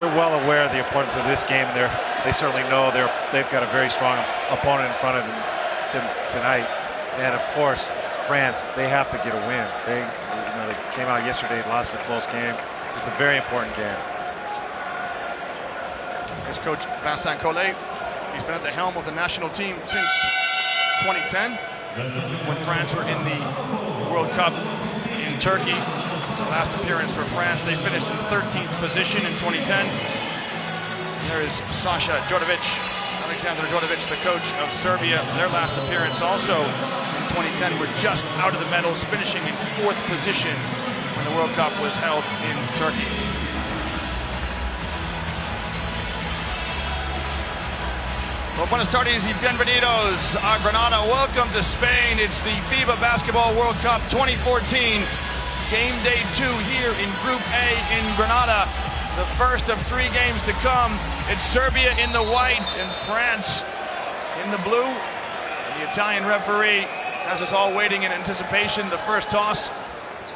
They're well aware of the importance of this game. They certainly know they've got a very strong opponent in front of them tonight. And of course, France, they have to get a win. They came out yesterday, lost a close game. It's a very important game. Here's coach Vincent Collet. He's been at the helm of the national team since 2010, when France were in the World Cup in Turkey. It was the last appearance for France. They finished in 13th position in 2010. There is Sasha Djordjevic, Alexander Djordjevic, the coach of Serbia. Their last appearance also in 2010 were just out of the medals, finishing in 4th position when the World Cup was held in Turkey. Well, buenas tardes y bienvenidos a Granada. Welcome to Spain. It's the FIBA Basketball World Cup 2014. Game day 2 here in Group A in Granada. The first of 3 games to come. It's Serbia in the white and France in the blue. And the Italian referee has us all waiting in anticipation. The first toss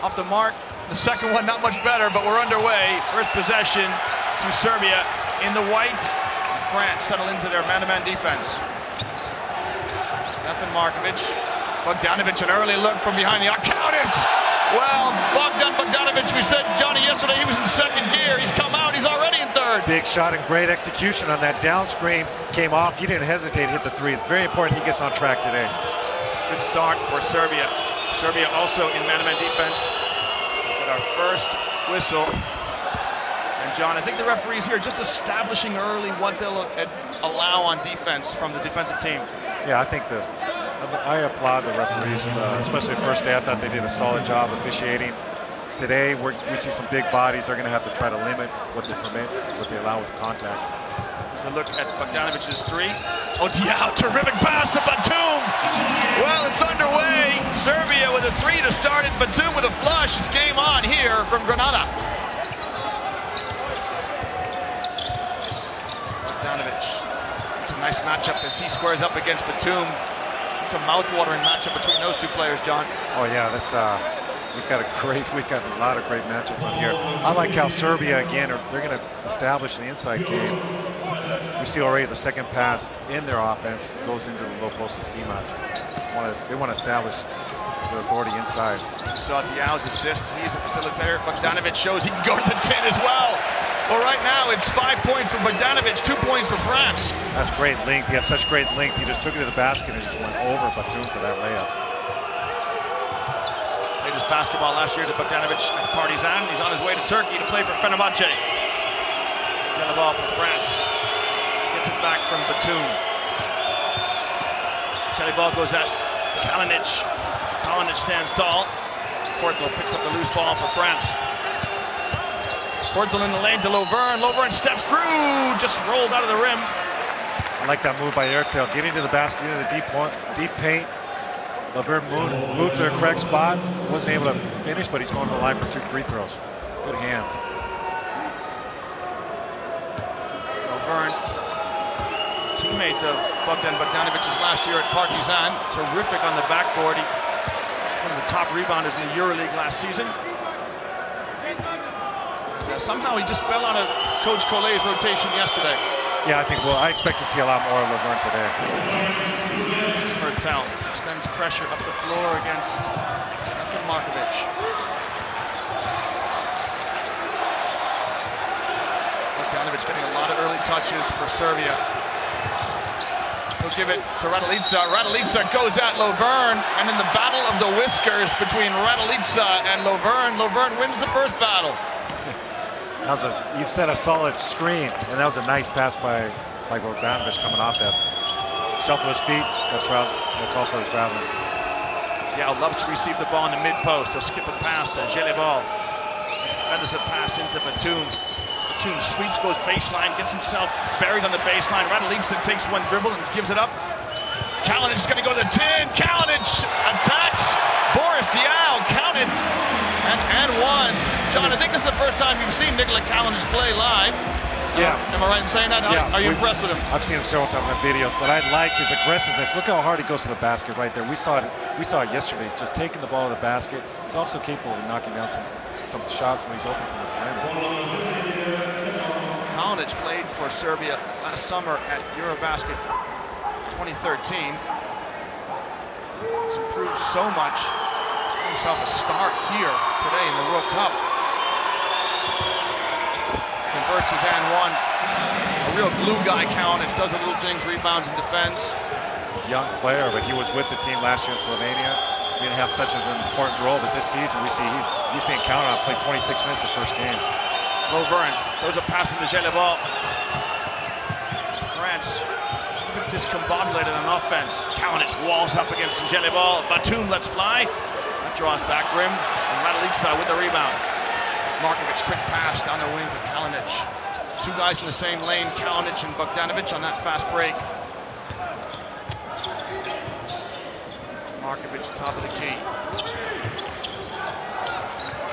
off the mark. The second one not much better, but we're underway. First possession to Serbia in the white. France settle into their man-to-man defense. Stefan Markovic. Bogdanovic, an early look from behind the arc. Count it! Well, Bogdanovic, we said, Johnny, yesterday he was in second gear. He's come out, he's already in third. Big shot and great execution on that down screen. Came off, he didn't hesitate to hit the 3. It's very important he gets on track today. Good start for Serbia. Serbia also in man-to-man defense. At our first whistle. And John, I think the referees here just establishing early what they'll allow on defense from the defensive team. Yeah, I applaud the referees, especially the first day. I thought they did a solid job officiating. Today, we see some big bodies. They're going to have to try to limit what they permit, what they allow with contact. Here's a look at Bogdanovic's 3. Oh, Diao, terrific pass to Batum. Well, it's underway. Serbia with a 3 to start it. Batum with a flush. It's game on here from Granada. Bogdanovic. It's a nice matchup as he squares up against Batum. It's a mouth-watering matchup between those 2 players, John. Oh yeah, that's we've got a lot of great matchups on here. I like how Serbia again they're going to establish the inside game. We see already the second pass in their offense goes into the low post to steam out. They want to establish their authority inside. You saw Diao's assist. He's a facilitator. Bogdanovic shows he can go to the 10 as well. Well, right now it's 5 points for Bogdanovic, 2 points for France. That's great length. He has such great length. He just took it to the basket and just went over Batum for that layup. Played his basketball last year to Bogdanovic at Partizan. He's on his way to Turkey to play for Fenerbahce. He's on the ball for France. Gets it back from Batum. Shelly ball goes at Kalinic. Kalinic stands tall. Porto picks up the loose ball for France. Portal in the lane to Lovern. Lovern steps through, just rolled out of the rim. I like that move by Ertel, getting to the basket, into the deep paint. Lovern moved to the correct spot. Wasn't able to finish, but he's going to the line for 2 free throws. Good hands. Lovern, teammate of Bogdan Bogdanovic's last year at Partizan. Terrific on the backboard. He's one of the top rebounders in the EuroLeague last season. Somehow he just fell out of Coach Collet's rotation yesterday. Yeah, I expect to see a lot more of Lovern today. Ertel extends pressure up the floor against Stefan Markovic. Bogdanovic getting a lot of early touches for Serbia. He'll give it to Raduljica. Raduljica goes at Lovern, and in the battle of the whiskers between Raduljica and Lovern, Lovern wins the first battle. You set a solid screen, and that was a nice pass by Bogdanovic coming off that. Shuffle his feet, got call for the traveling. Diao loves to receive the ball in the mid-post. He'll skip a pass to Jelebal. Feathers a pass into Batum. Batum sweeps, goes baseline, gets himself buried on the baseline. Raduljica takes one dribble and gives it up. Kalinic is going to go to the 10. Kalinic attacks. Boris Diao, count it. And one. John, I think this is the first time you've seen Nikola Kalinic play live. Yeah. Am I right in saying that? Yeah. Are you impressed with him? I've seen him several times in videos, but I like his aggressiveness. Look how hard he goes to the basket right there. We saw it yesterday, just taking the ball to the basket. He's also capable of knocking down some shots when he's open from the perimeter. Kalinic played for Serbia last summer at Eurobasket 2013. He's improved so much. He's got himself a start here today in the World Cup. Converts his and one. A real glue guy, Kalinic. Does the little things, rebounds and defends. Young player, but he was with the team last year in Slovenia. He didn't have such an important role, but this season we see he's being counted on. Played 26 minutes the first game. Lovern throws a pass into Gelibol. France discombobulated on offense. Kalinic walls up against Gelibol. Batum lets fly. That draws back rim. And Raduljica with the rebound. Markovic quick pass down the wing to Kalinic. Two guys in the same lane, Kalinic and Bogdanovic on that fast break. Markovic, top of the key.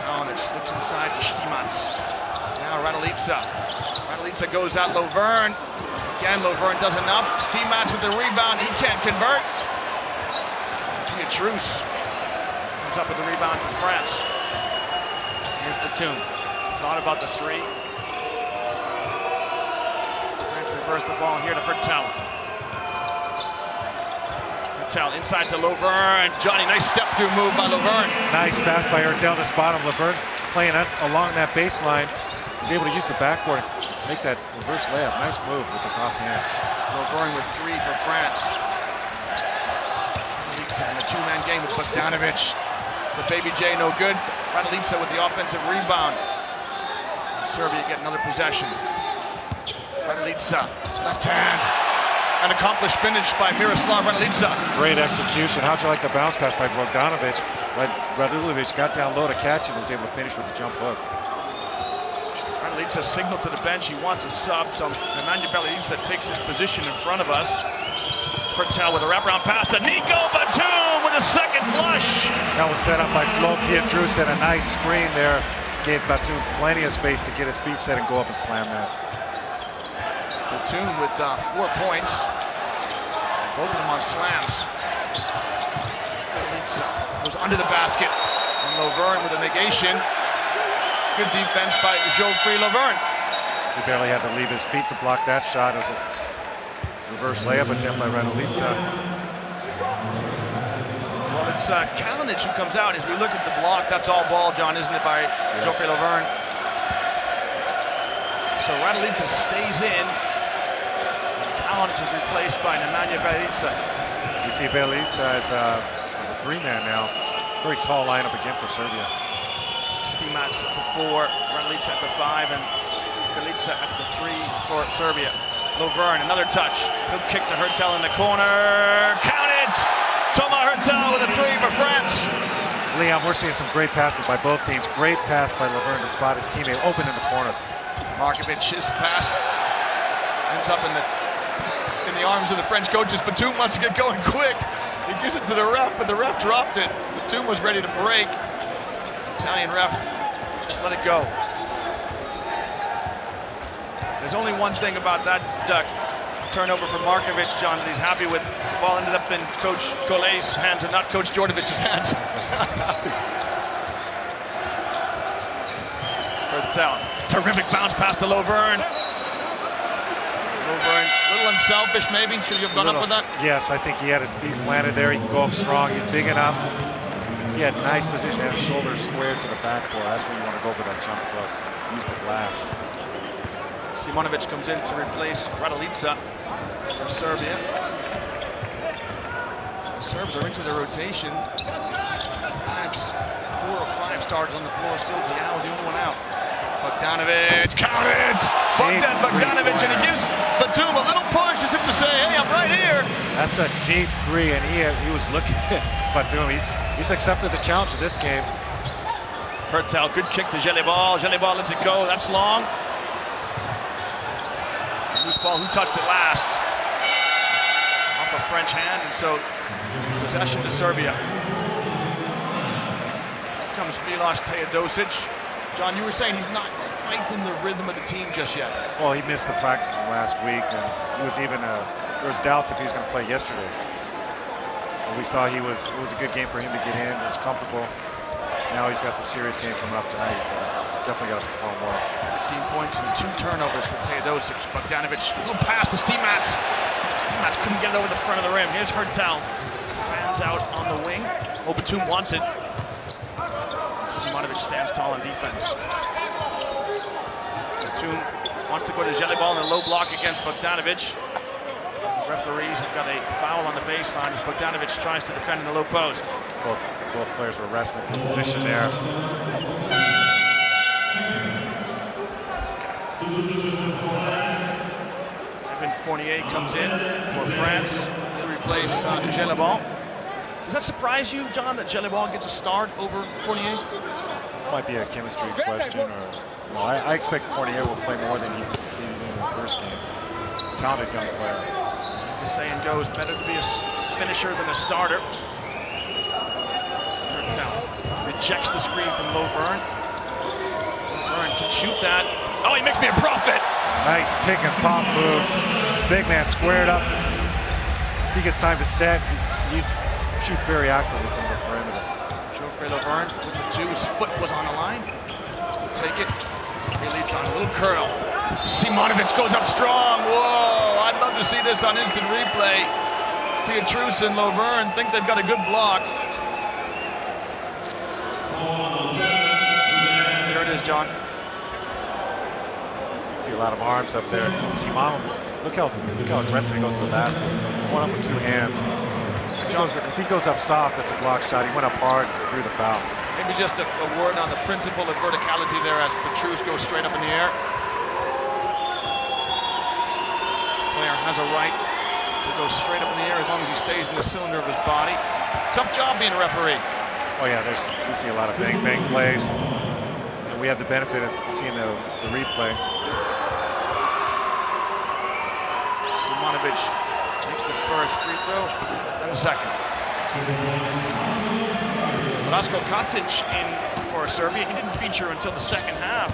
Kalinic looks inside to Stimats. Now Raduljica. Raduljica goes out, Lovern. Again, Lovern does enough. Stimats with the rebound, he can't convert. A truce. Comes up with the rebound for France. Here's Batum. Thought about the three. France reversed the ball here to Hertel. Hertel inside to Lovern. Johnny, nice step through move by Lovern. Nice pass by Hertel to spot him. Lovern's playing along that baseline. He's able to use the backboard, make that reverse layup. Nice move with his offhand. Lovern with three for France. Raduljica in a two-man game with Bogdanovic. The baby J no good. Raduljica with the offensive rebound. Serbia get another possession. Raduljica, left hand. An accomplished finish by Miroslav Raduljica. Great execution. How'd you like the bounce pass by Bogdanovic? Raduljica got down low to catch it and was able to finish with the jump hook. Raduljica signaled to the bench he wants a sub, so Nemanja Bjelica takes his position in front of us. Hertel with a wraparound pass to Nico Batum with a second flush. That was set up by Flo Pietrus, and a nice screen there. Gave Batum plenty of space to get his feet set and go up and slam that. Batum with 4 points. Both of them on slams. Bjelica goes under the basket. And Lovern with a negation. Good defense by Geoffrey Lovern. He barely had to leave his feet to block that shot. It was a reverse layup attempt by Raduljica. Well, it's Kalinic who comes out. As we look at the block, that's all ball, John, isn't it, by Geoffrey Lovern? So Raduljica stays in. Kalinic is replaced by Nemanja Bjelica. You see Bjelica as a three-man now. Very tall lineup again for Serbia. Stimats at the 4, Raduljica at the 5, and Bjelica at the 3 for Serbia. Lovern, another touch. He'll kick to Hertel in the corner. Count it! Thomas Hertel with a 3 for France. Leon, we're seeing some great passing by both teams. Great pass by Lovern to spot his teammate open in the corner. Markovic, his pass ends up in the arms of the French coaches. Batum wants to get going quick. He gives it to the ref, but the ref dropped it. Batum was ready to break. Italian ref just let it go. There's only one thing about that turnover from Markovic, John, that he's happy with. The ball ended up in Coach Collet's hands and not Coach Djordjevic's hands. Hertel, terrific bounce pass to Lovern. Lovern, a little unselfish maybe. Should he have gone up with that? Yes, I think he had his feet planted there. He can go up strong. He's big enough. He had nice position, had his shoulders squared to the backboard. That's where you want to go with that jump hook. Use the glass. Simonovic comes in to replace Raduljica for Serbia. The Serbs are into the rotation. That's 4 or 5 starters on the floor. Still Diallo, the only one out. Bogdanovic, count it! Bogdanovic, and he gives Batum a little push as if to say, hey, I'm right here. That's a deep 3, and he was looking at Batum. He's accepted the challenge of this game. Hertel, good kick to Gelibol. Gelibol lets it go. That's long. Loose ball, who touched it last? Off a French hand, and so possession to Serbia. Here comes Milos Teodosic. John, you were saying he's not quite in the rhythm of the team just yet. Well, he missed the practices last week, and he was even there was doubts if he was going to play yesterday. But we saw it was a good game for him to get in. It was comfortable. Now he's got the serious game coming up tonight. definitely got to perform more. 15 points and 2 turnovers for Teodosic. Bogdanovic, little pass to Stimats. Stimats couldn't get it over the front of the rim. Here's Hertel. Fans out on the wing. Batum wants it. Simonovic stands tall on defense. Batum wants to go to Jelibal in a low block against Bogdanovic. The referees have got a foul on the baseline as Bogdanovic tries to defend in the low post. Both players were wrestling for position there. Evan Fournier comes in for France. He'll replace Jelibal. Does that surprise you, John, that Jelibal gets a start over Fournier? Might be a chemistry question, or I expect Fournier will play more than he did in the first game. Talented young player. As the saying goes, better to be a finisher than a starter. Rejects the screen from Lovern. Lovern can shoot that. Oh, he makes me a prophet. Nice pick and pop move. Big man squared up. He gets time to set. He shoots very actively from the perimeter. Geoffrey Lovern with the 2. His foot was on the line. Take it. He leads on a little curl. Simonovic goes up strong. Whoa! I'd love to see this on instant replay. Pietrus and Lovern think they've got a good block. Here it is, John. See a lot of arms up there. Simonovic, look how aggressive he goes to the basket. One up with 2 hands. If he goes up soft, that's a block shot. He went up hard, drew the foul. Maybe just a word on the principle of verticality there as Pietrus goes straight up in the air. Player has a right to go straight up in the air as long as he stays in the cylinder of his body. Tough job being a referee. Oh yeah, we see a lot of bang plays. And we have the benefit of seeing the replay. Simonovic makes the first free throw, then the second. Rasko Katic in for Serbia. He didn't feature until the second half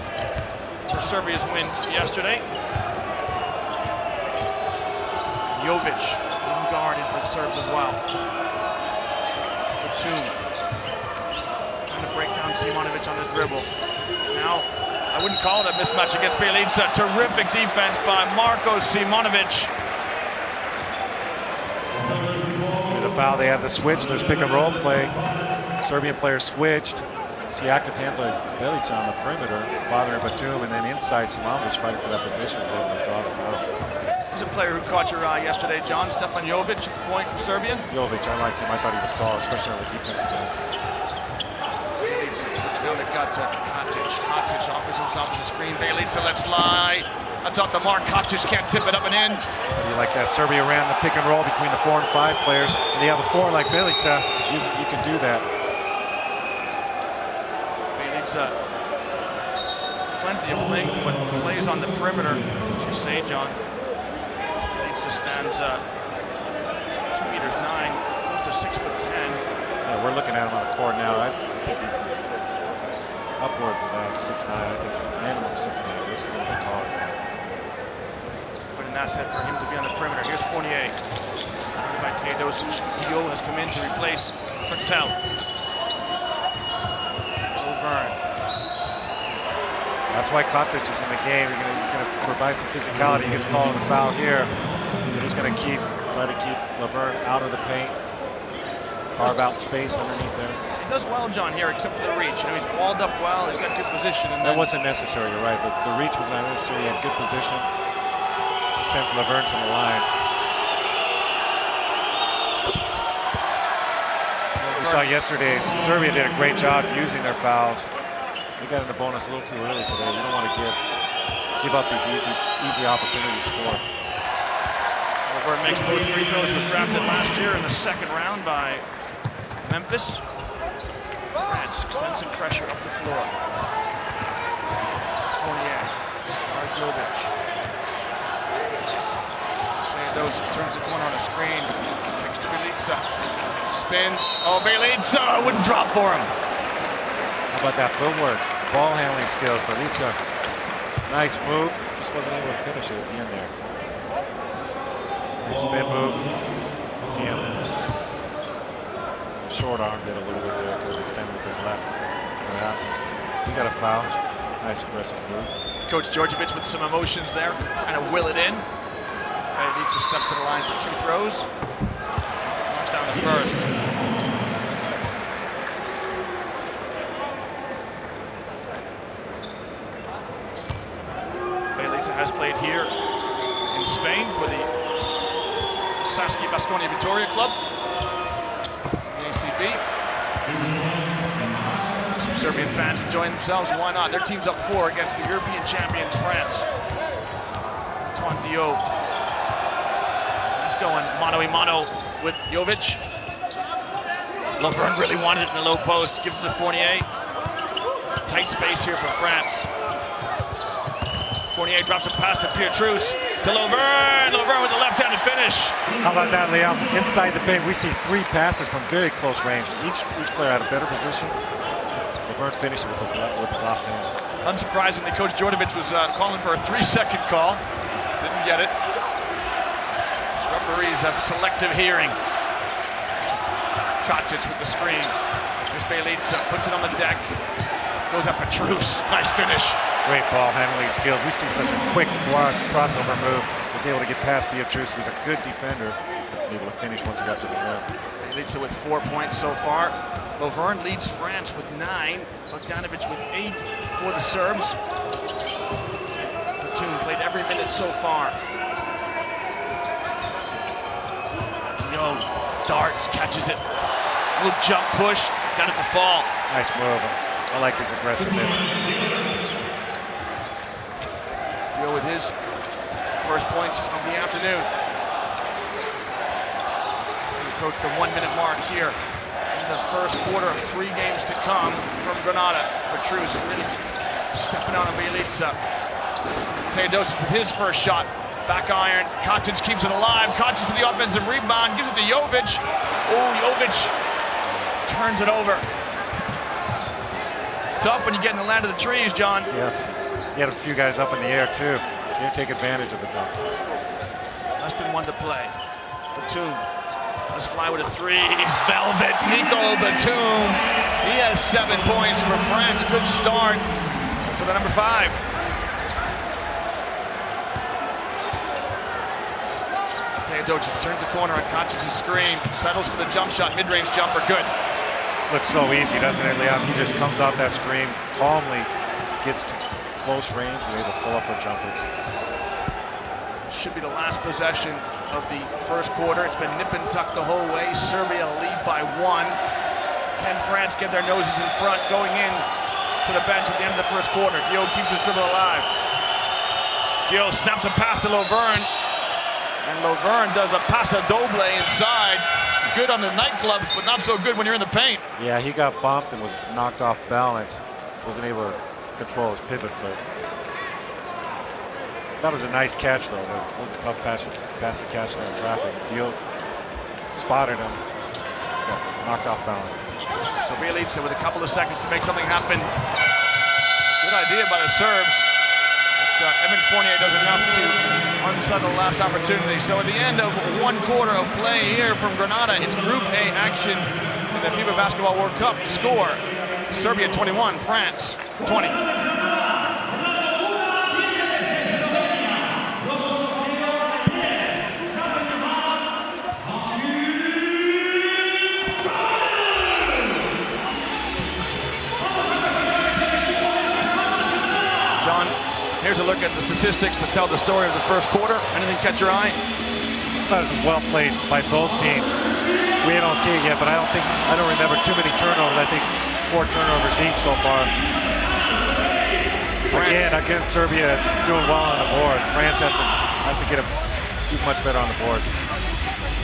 for Serbia's win yesterday. Jovic, one guard in for the Serbs as well. Batum trying to break down Simonovic on the dribble. Now, I wouldn't call it a mismatch against Bjelica. Terrific defense by Marko Simonovic. Foul, they have the switch. There's pick and roll play. Serbian player switched. See active hands like Bjelica on the perimeter, bothering Batum, and then inside Simonovic fighting for that position was able to draw the foul. He's a player who caught your eye yesterday, John. Stefan Jovic at the point for Serbia. Jovic, I liked him. I thought he was solid, especially on the defensive end. Bjelica looks down at Katic. Katic offers himself as a screen. Bjelica lets fly. That's off the mark. Katic can't tip it up and in. You like that? Serbia ran the pick and roll between the 4 and 5 players, and you have a 4 like Bjelica, you can do that. Bjelica, plenty of length, but plays on the perimeter, as you say, John. Bjelica stands 2 meters 9, close to 6'10". Yeah, we're looking at him on the court now. I think he's upwards of that, 6'9". I think it's a minimum 6'9". Looks a little bit taller. An asset for him to be on the perimeter. Here's Fournier. Followed by Teodosic. Dio has come in to replace Hertel. Lovern. That's why Katic is in the game. He's going to provide some physicality. He gets called on the foul here. He's going to try to keep Lovern out of the paint. Carve out space underneath there. He does well, John, here, except for the reach. You know, he's walled up well. He's got good position. And that wasn't necessary, you're right. But the reach was not necessary. He had good position. Sends Lovern to the line. We saw yesterday, Serbia did a great job using their fouls. They got in the bonus a little too early today. You don't want to give up these easy opportunities to score. Lovern makes both free throws. Was drafted last year in the second round by Memphis. France extensive pressure up the floor. Fournier, Jovic. Teodosic turns the corner on a screen. Kicks to Bjelica. Spins. Oh, Bjelica wouldn't drop for him. How about that footwork? Ball handling skills. Bjelica, nice move. Just wasn't able to finish it at the end there. Nice spin move. See him. Short armed it a little bit there. Could have extended with his left. Perhaps. He got a foul. Nice aggressive move. Coach Djordjevic with some emotions there, kind of will it in. Bjelica steps to the line for 2 throws. Knocks down the first. Bjelica has played here in Spain for the Saski Baskonia Vitoria Club, the ACB. Some Serbian fans enjoying themselves. Why not? Their team's up 4 against the European champions, France. Antoine Diop. He's going mano-a-mano with Jovic. Laverne really wanted it in the low post. Gives it to Fournier. Tight space here for France. Fournier drops a pass to Pietrus. To Laverne. Laverne with the left-handed finish. How about that, Liam? Inside the paint, we see 3 passes from very close range. Each player had a better position. Laverne finished it with his offhand. Unsurprisingly, Coach Djordjevic was calling for a 3-second call. Didn't get it. Referees have selective hearing. Katic with the screen. Here's Bjelica, puts it on the deck. Goes up Pietrus. Nice finish. Great ball handling skills. We see such a quick crossover move. Was able to get past Pietrus, who's a good defender. Able to finish once he got to the rim. Bjelica with 4 points so far. Laverne leads France with 9. Bogdanovic with 8 for the Serbs. Platoon played every minute so far. Diop darts, catches it. Little jump push, got it to fall. Nice move. I like his aggressiveness. Diop with his first points of the afternoon. We approach the 1-minute mark here in the first quarter of 3 games to come from Granada. Pietrus really stepping on Bjelica. Teodosic with his first shot. Back iron. Katic keeps it alive. Katic with the offensive rebound. Gives it to Jovic. Oh, Jovic turns it over. It's tough when you get in the land of the trees, John. Yes. He had a few guys up in the air, too. Didn't take advantage of it, though. Less than 1 to play. Batum. Let's fly with a 3. He's velvet. Nico Batum. He has 7 points for France. Good start for the number 5. Teodosic turns the corner on Kacic's screen. Settles for the jump shot. Mid-range jumper. Good. Looks so easy, doesn't it, Liam? He just comes off that screen, calmly gets to close range, and able to pull up for jumper. Should be the last possession of the first quarter. It's been nip and tuck the whole way. Serbia lead by 1. Can France get their noses in front going in to the bench at the end of the first quarter? Diop keeps his dribble alive. Diop snaps a pass to Laverne. And Laverne does a paso doble inside. Good on the nightclubs, but not so good when you're in the paint. Yeah, he got bumped and was knocked off balance. Wasn't able to control his pivot foot. That was a nice catch, though. It was a tough pass to catch there in traffic. Diop spotted him. Got knocked off balance. So Bjelica with a couple of seconds to make something happen. Good idea by the Serbs. But, Evan Fournier does enough to unsettle the last opportunity. So at the end of 1 quarter of play here from Granada, it's Group A action in the FIBA Basketball World Cup. Score, Serbia 21, France 20. Here's a look at the statistics that tell the story of the first quarter. Anything catch your eye? That was well played by both teams. We don't see it yet, but I don't remember too many turnovers. I think 4 turnovers each so far. Again, Serbia is doing well on the boards. France has to get do much better on the boards.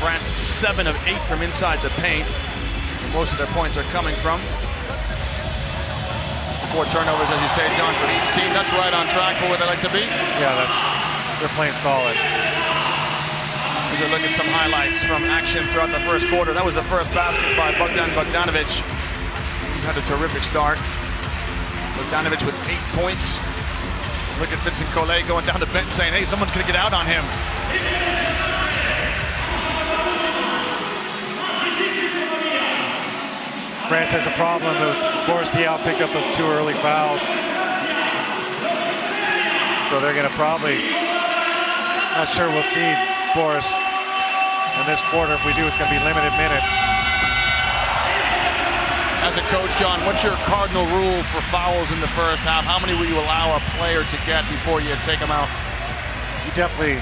France 7 of 8 from inside the paint. Most of their points are coming from 4 turnovers, as you say, John, for each team. That's right on track for where they like to be. Yeah, they're playing solid. Here's a look at some highlights from action throughout the first quarter. That was the first basket by Bogdanovic. He's had a terrific start. Bogdanovic with 8 points. Look at Vincent Collet going down the bench saying, hey, someone's going to get out on him. France has a problem. Forestier picked up those 2 early fouls. So they're going to probably, not sure we'll see Boris in this quarter. If we do, it's going to be limited minutes. As a coach, John, what's your cardinal rule for fouls in the first half? How many will you allow a player to get before you take them out? You definitely,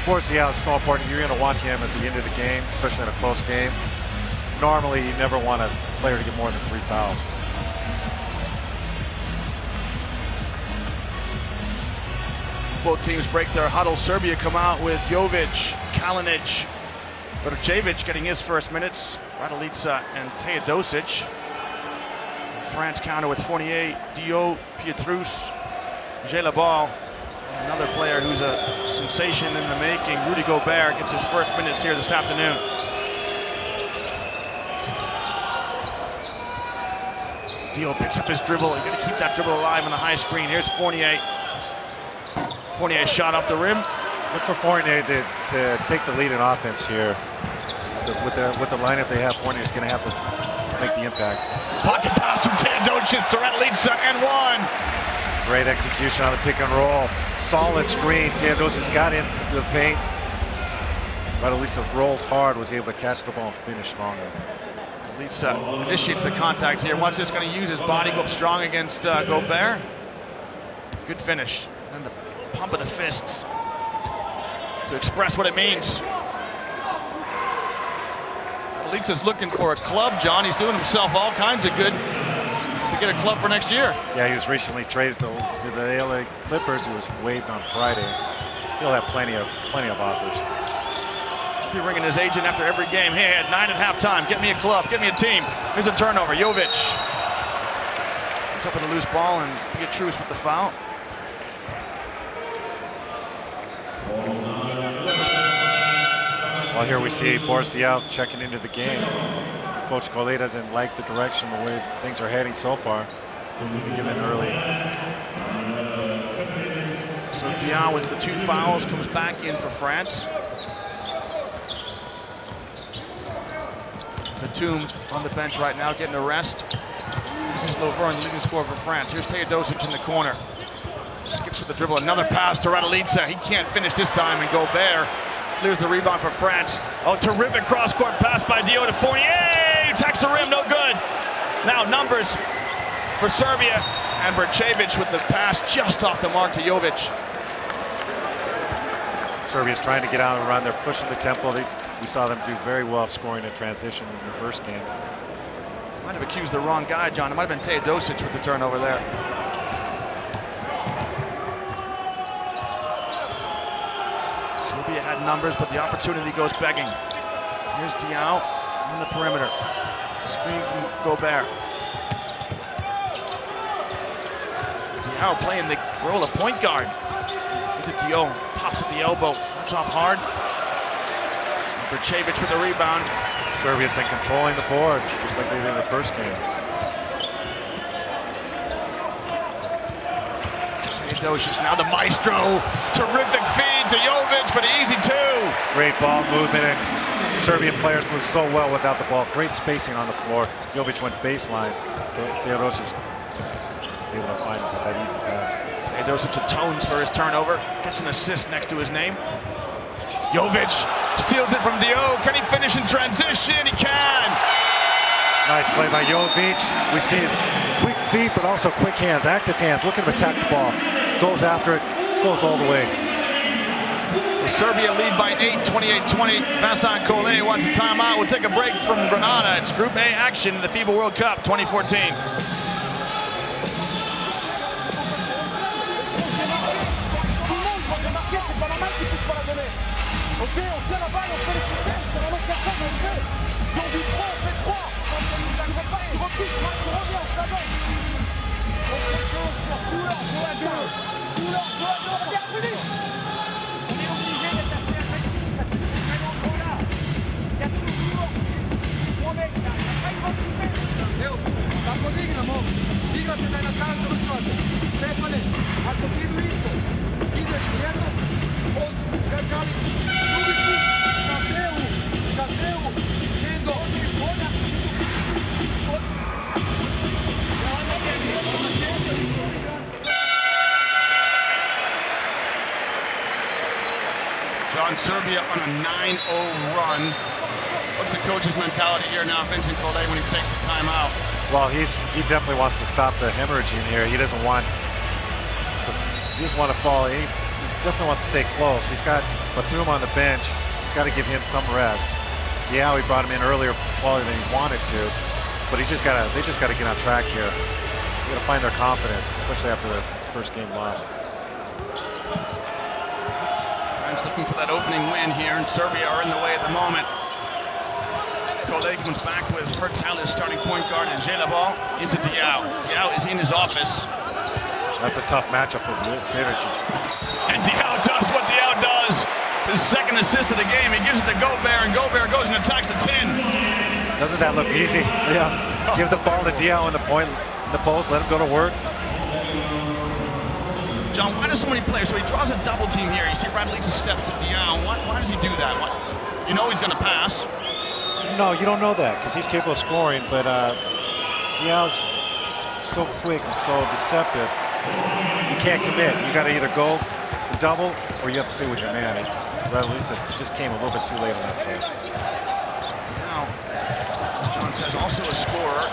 Boris Diaw is so important. You're going to want him at the end of the game, especially in a close game. Normally, you never want a player to get more than 3 fouls. Both teams break their huddle. Serbia come out with Jovic, Kalinic, Brcevic getting his first minutes. Raduljica and Teodosic. France counter with Fournier, Dio, Pietrus, Gelabal. Another player who's a sensation in the making, Rudy Gobert, gets his first minutes here this afternoon. Dio picks up his dribble. He's going to keep that dribble alive on the high screen. Here's Fournier. Fournier's shot off the rim. Look for Fournier to take the lead in offense here. With the lineup they have, Fournier's going to have to make the impact. Pocket pass from Teodosic to Raduljica and one. Great execution on the pick and roll. Solid screen. Teodosic got into the paint. Raduljica rolled hard, was able to catch the ball and finish stronger. Raduljica initiates the contact here. Watch this, going to use his body, go up strong against Gobert. Good finish. And the pump of the fists to express what it means. Raduljica's looking for a club, John. He's doing himself all kinds of good to get a club for next year. Yeah, he was recently traded to the LA Clippers. He was waived on Friday. He'll have plenty of offers. He'll be ringing his agent after every game. Hey, I had 9 at halftime. Get me a club. Get me a team. Here's a turnover. Jovic. He's up with a loose ball and Pietrus with the foul. Well, here we see Boris Diaw checking into the game. Coach Collet doesn't like the direction, the way things are heading so far. We'll be given early. So Diaw with the 2 fouls comes back in for France. Batum on the bench right now, getting a rest. This is Lovern, leading scorer for France. Here's Teodosic in the corner. Skips with the dribble, another pass to Raduljica. He can't finish this time, and Gobert clears the rebound for France. Oh, terrific cross-court pass by Dio to Fournier. Attacks the rim, no good. Now numbers for Serbia, and Brcevic with the pass just off the mark to Jovic. Serbia's trying to get out and run. They're pushing the tempo. We saw them do very well scoring in transition in the first game. Might have accused the wrong guy, John. It might have been Teodosic with the turnover there. Serbia had numbers, but the opportunity goes begging. Here's Diaw on the perimeter. Screen from Gobert. Diaw playing the role of point guard. Look at Diaw, pops at the elbow, that's off hard. Brcevic with the rebound. Serbia's been controlling the boards, just like they did in the first game. Teodosic now the maestro. Terrific feed to Jovic for the easy 2. Great ball movement, and Serbian players move so well without the ball. Great spacing on the floor. Jovic went baseline. Teodosic was able to find that easy pass. Teodosic atones for his turnover. Gets an assist next to his name. Jovic steals it from Dio. Can he finish in transition? He can. Nice play by Jovic. We see quick feet, but also quick hands, active hands, looking to attack the ball. Goes after it, goes all the way. Serbia lead by 8, 28-20. Vincent Collet wants a timeout. We'll take a break from Granada. It's Group A action in the FIBA World Cup 2014. Ok, on tient la balle, on fait les systèmes, c'est vraiment personne, on le fait. Si on dit 3, on fait 3. Quand on nous accompagne, tu repiques, tu reviens, on s'avance. On fait chaud sur tous leurs jeux à deux. Tous leurs jeux à deux, regarde, Rudy. On est obligé d'être assez agressif parce que c'est vraiment trop là. Il y a toujours ces 3 mecs là. Après, ils vont couper. Evo, tako dignemo. Igrate da je na kantu rušavate. Stefane, ako ti idu isto, ideš jednom od Kakali. John, Serbia on a 9-0 run. What's the coach's mentality here now, Vincent Collet, when he takes the timeout? Well, he definitely wants to stop the hemorrhaging here. He doesn't want to fall. He definitely wants to stay close. He's got Batum on the bench. He's got to give him some rest. Diao, he brought him in earlier quality than he wanted to, but they just got to get on track here. They got to find their confidence, especially after the first game loss. France looking for that opening win here, and Serbia are in the way at the moment. Collet comes back with Hertel as starting point guard, and Jelabal into Diao. Diao is in his office. That's a tough matchup for Vidic. And Diao does what Diao does. His second assist of the game. He gives it to Gobert, and Gobert goes and attacks the 10. Doesn't that look easy? Yeah. Give the ball to Diao in the post, let him go to work. John, why does so many players, so he draws a double team here. You see Raduljic steps to Diao. Why does he do that? You know he's going to pass. No, you don't know that because he's capable of scoring, but Diao's so quick and so deceptive. You can't commit. You got to either go double or you have to stay with your man. Raduljic just came a little bit too late on that play. So now, as John says, also a scorer.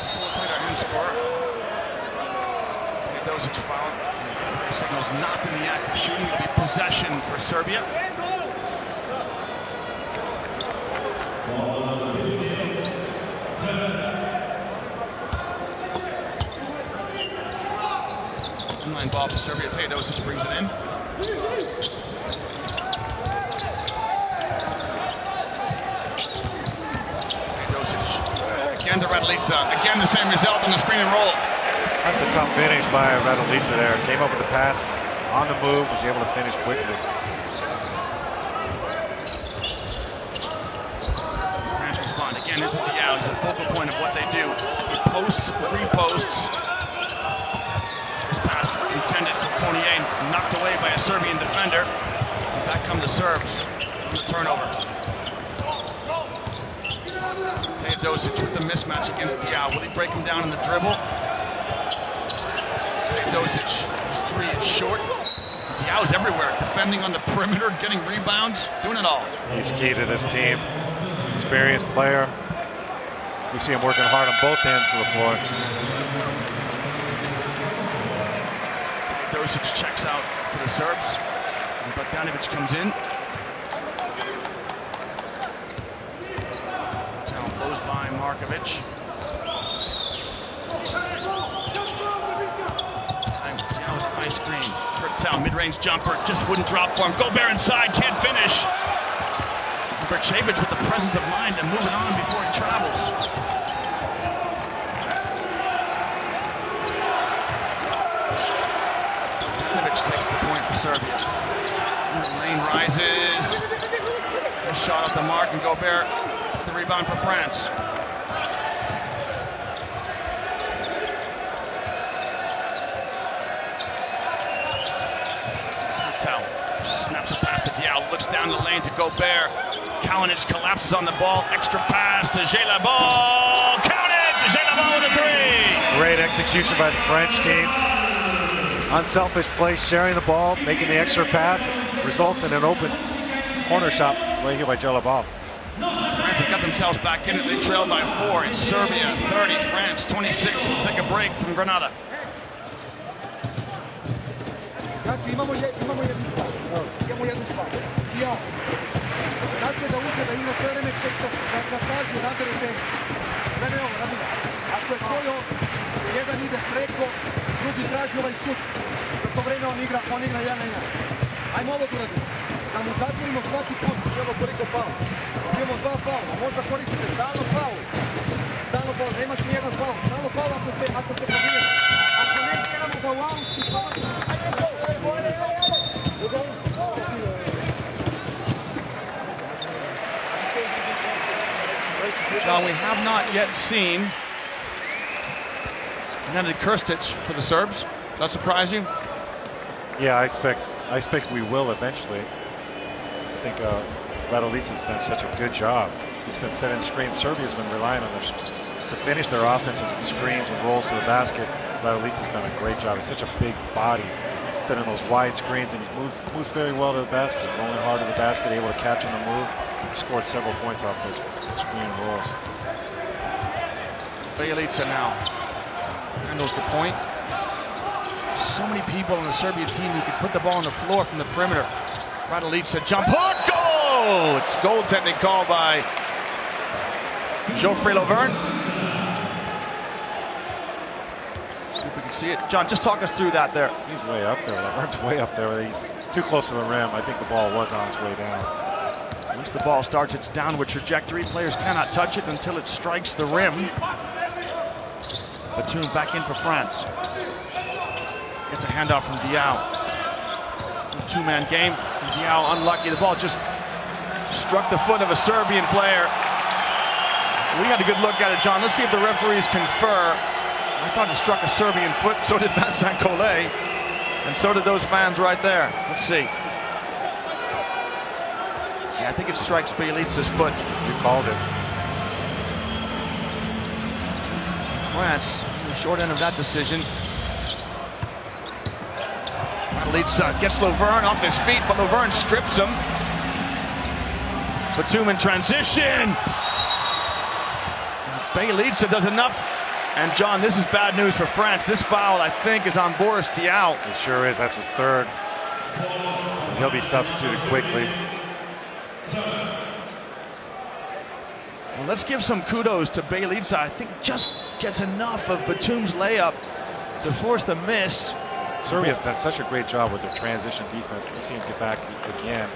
Facilitator and scorer. Teodosic fouled. Signals not in the act of shooting. It'll be possession for Serbia. Inline ball for Serbia. Teodosic brings it in. Teodosic again to Raduljic. Again the same result on the screen and roll. That's a tough finish by Raduljic there. Came up with the pass on the move, was able to finish quickly. France respond again. It's Diao. He's the focal point of what they do. He posts, reposts. This pass intended for Fournier, knocked away by a Serbian defender. And back come the Serbs on the turnover. Teodosic with the mismatch against Diao. Will he break him down in the dribble? Teodosic, his three is short. Diao's everywhere, defending on the perimeter, getting rebounds, doing it all. He's key to this team. Experienced player. You see him working hard on both ends of the floor. Teodosic checks out for the Serbs. And Bogdanovic comes in. Town blows by Markovic. High screen. Hertel, mid-range jumper, just wouldn't drop for him. Gobert inside, can't finish. Berchevich with the presence of mind to move it on before he travels. Bogdanovic takes the point for Serbia. The lane rises. A shot off the mark, and Gobert with the rebound for France. Snaps a pass to Diao, looks down the lane to Gobert. Kalinic collapses on the ball. Extra pass to Jelabal. Count it! Jelabal with a three! Great execution by the French team. Unselfish play, sharing the ball, making the extra pass. Results in an open corner shot right here by Jelabal. France have got themselves back in it. They trail by 4. It's Serbia 30, France 26. We'll take a break from Granada. Znači imamo jednu stvar. Diao. Sad će da uče da igra sve vreme da traži odavde rešenje. Gledaj ovo, Radulja. Ako je tvoj jedan ide preko, drugi traži ovaj šut. Za to vreme on igra 1 na 1. Ajmo ovo da uradimo. Da mu zatvorimo svaki put. Imamo koliko faul. Čujemo 2 faula. Možda koristite stalno faul. Stalno faul. Nemaš ni jedan faul. Stalno faul ako ste pobijeni. Ako ne tjeramo ga u aut i faul. John, we have not yet seen Nenad Krstić for the Serbs. Does that surprise you? Yeah, I expect we will eventually. I think Raduljic has done such a good job. He's been setting screens. Serbia's been relying on to finish their offensive screens and rolls to the basket. Raduljic has done a great job. He's such a big body. He's method in those wide screens, and he moves very well to the basket, rolling hard to the basket, able to catch on the move. He scored several points off those screen rolls. Bjelica now handles the point. So many people on the Serbia team who could put the ball on the floor from the perimeter. Bjelica jump hook, goal! It's goaltending called by Geoffrey Laverne. See if we can see it. John, just talk us through that there. He's way up there. Laverne's way up there. He's too close to the rim. I think the ball was on its way down. Once the ball starts its downward trajectory, players cannot touch it until it strikes the rim. Batum back in for France. Gets a handoff from Diao. Two-man game. Diao unlucky. The ball just struck the foot of a Serbian player. We had a good look at it, John. Let's see if the referees confer. I thought it struck a Serbian foot. So did Vincent Collet. And so did those fans right there. Let's see. Yeah, I think it strikes Bjelica's foot. You called it. France, the short end of that decision. Bjelica gets Laverne off his feet, but Laverne strips him. Batum in transition. Bjelica does enough. And John, this is bad news for France. This foul, I think, is on Boris Diaw. It sure is. That's his third. He'll be substituted quickly. Well, let's give some kudos to Bjelica. I think just gets enough of Batum's layup to force the miss. Serbia's done such a great job with their transition defense. We'll see him get back again.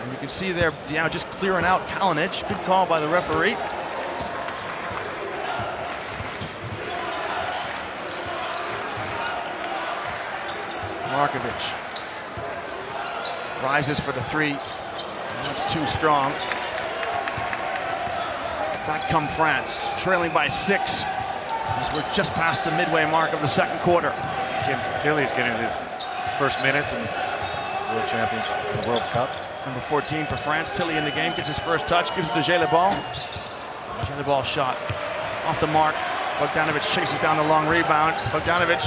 And you can see there, Diaw just clearing out Kalinic. Good call by the referee. Markovic rises for the three. That's too strong. Back come France, trailing by 6 as we're just past the midway mark of the second quarter. Kim Tilly's getting his first minutes in World Championship, the World Cup. Number 14 for France. Tilly in the game, gets his first touch, gives it to Jelebal. Jelebal shot off the mark. Bogdanovic chases down the long rebound. Bogdanovic.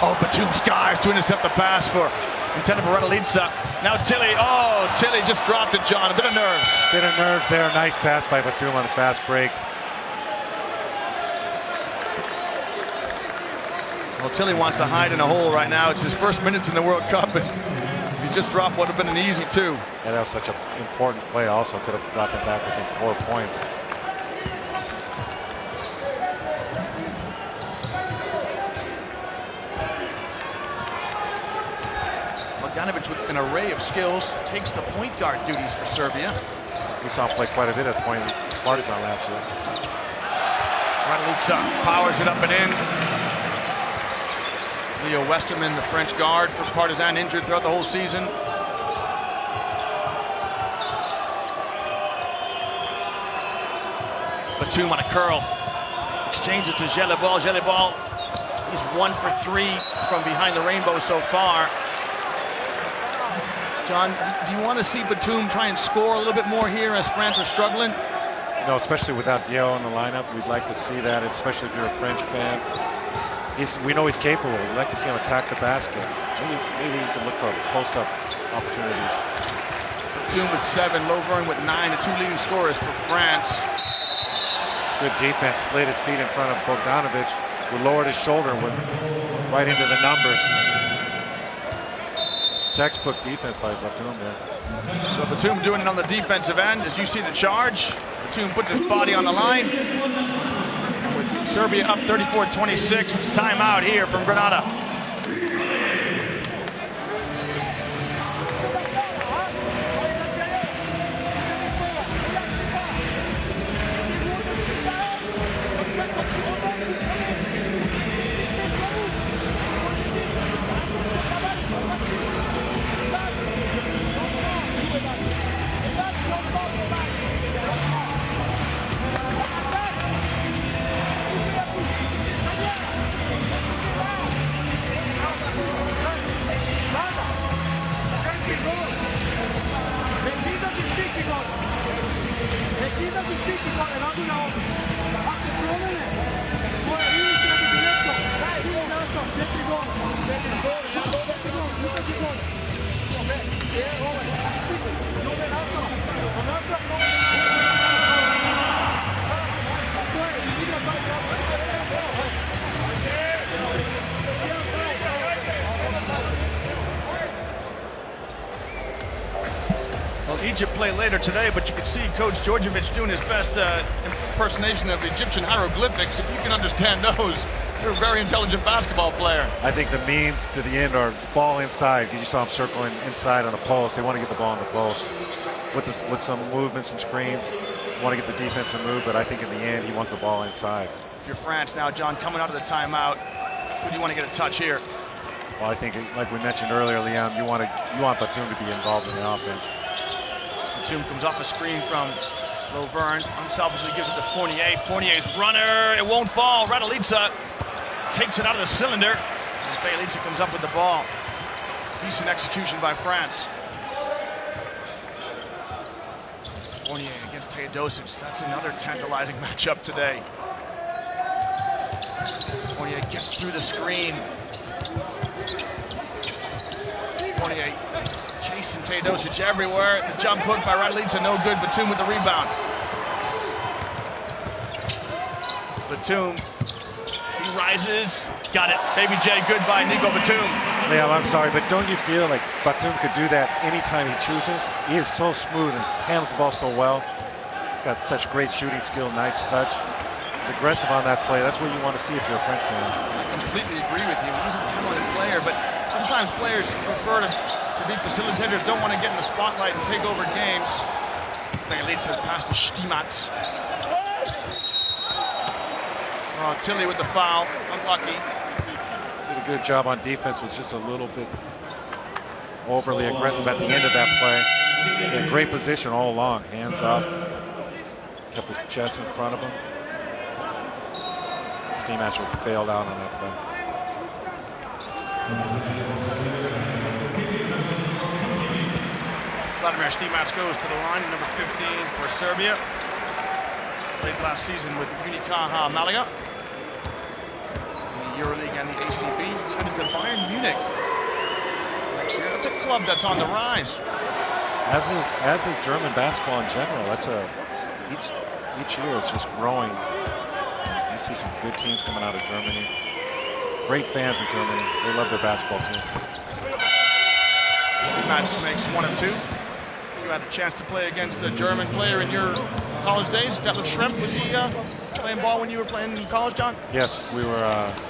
Oh, Batum skies to intercept the pass intended for Bjelica. Now Tilly. Oh, Tilly just dropped it, John. A bit of nerves. Bit of nerves there. Nice pass by Batum on the fast break. Well, Tilly wants to hide in a hole right now. It's his first minutes in the World Cup, and he just dropped what would have been an easy 2. Yeah, that was such an important play. Also could have brought them back within 4 points. Bogdanovic with an array of skills takes the point guard duties for Serbia. We saw him play quite a bit at point Partizan last year. Bjelica powers it up and in. Leo Westerman, the French guard for Partizan, injured throughout the whole season. Batum on a curl. Exchanges to Jelebal. Jelebal, he's 1 for 3 from behind the rainbow so far. John, do you want to see Batum try and score a little bit more here as France are struggling? No, especially without Diao in the lineup. We'd like to see that, especially if you're a French fan. We know he's capable. We'd like to see him attack the basket. Maybe he can look for post-up opportunities. Batum with 7, Laverne with 9, the 2 leading scorers for France. Good defense, slid his feet in front of Bogdanovic, who lowered his shoulder and went right into the numbers. Textbook defense by Batum there. So Batum doing it on the defensive end. As you see the charge, Batum puts his body on the line. With Serbia up 34-26, it's timeout here from Granada. Well, Egypt play later today, but you can see Coach Djordjevic doing his best impersonation of Egyptian hieroglyphics. If you can understand those, you're a very intelligent basketball player. I think the means to the end are ball inside. You saw him circling inside on the post. They want to get the ball on the post with some movement, some screens. Want to get the defense to move, but I think in the end he wants the ball inside. If you're France now, John, coming out of the timeout, who do you want to get a touch here? Well, I think, like we mentioned earlier, Liam, you want Batum to be involved in the offense. Batum comes off a screen from Lovern. Unselfishly gives it to Fournier. Fournier's runner, it won't fall. Raduljica takes it out of the cylinder. And Bjelica comes up with the ball. Decent execution by France. Fournier against Teodosic. That's another tantalizing matchup today. Fournier gets through the screen. Fournier chasing Teodosic everywhere. The jump hook by Raduljica, no good. Batum with the rebound. Batum, he rises. Got it. Baby J, good by Nico Batum. Yeah, I'm sorry, but don't you feel like Batum could do that anytime he chooses? He is so smooth and handles the ball so well. He's got such great shooting skill, nice touch. He's aggressive on that play. That's what you want to see if you're a French fan. I completely agree with you. He's a talented player, but sometimes players prefer to be facilitators, don't want to get in the spotlight and take over games. Bjelica pass to Stimac. Oh, Tilly with the foul, unlucky. Did a good job on defense, was just a little bit overly aggressive at the end of that play. In great position all along, hands up. Kept his chest in front of him. Stimac bailed out on that play. Vladimir Stimac goes to the line, number 15 for Serbia. Played last season with Unicaja Malaga. In the EuroLeague and the ACB. He's headed to Bayern Munich next year. That's a club that's on the rise. As is German basketball in general. That's each year it's just growing. You see some good teams coming out of Germany. Great fans in Germany. They love their basketball team. Stimac makes 1 of 2. You had a chance to play against a German player in your college days. Detlef Schrempf, was he playing ball when you were playing in college, John? Yes, we were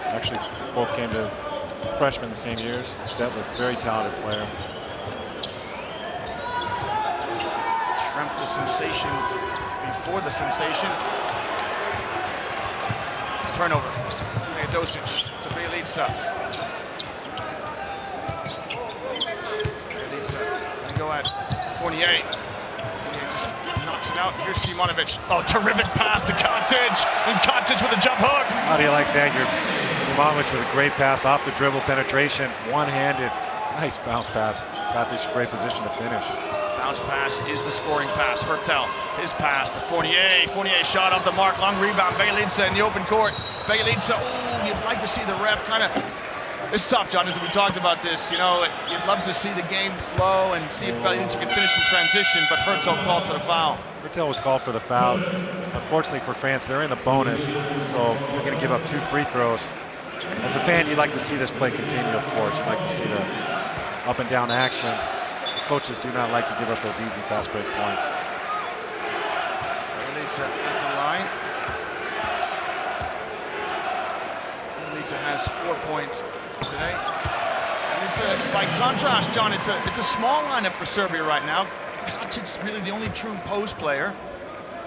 actually both came to freshmen the same years. Detlef, very talented player. Schrempf, the sensation before the sensation. Turnover. Teodosic to Bjelica. Bjelica, go at Fournier. Fournier just knocks it out. Here's Simonovic. Oh, terrific pass to Kotic. And Kotic with a jump hook. How do you like that? Simonovic with a great pass off the dribble penetration. One-handed. Nice bounce pass. Kotic, great position to finish. Bounce pass is the scoring pass. Hertel, his pass to Fournier. Fournier shot off the mark. Long rebound. Bjelica in the open court. Bjelica, oh, you'd like to see the ref kind of... It's tough, John, as we talked about this. You know, you'd love to see the game flow and see if Bjelica can finish in transition, but Hertel called for the foul. Hertel was called for the foul. Unfortunately for France, they're in the bonus, so they're going to give up 2 free throws. As a fan, you'd like to see this play continue, of course. You'd like to see the up and down action. The coaches do not like to give up those easy fast break points. Bjelica at the line. Bjelica has 4 points today. And by contrast, John, it's a small lineup for Serbia right now. Kocic's really the only true post player.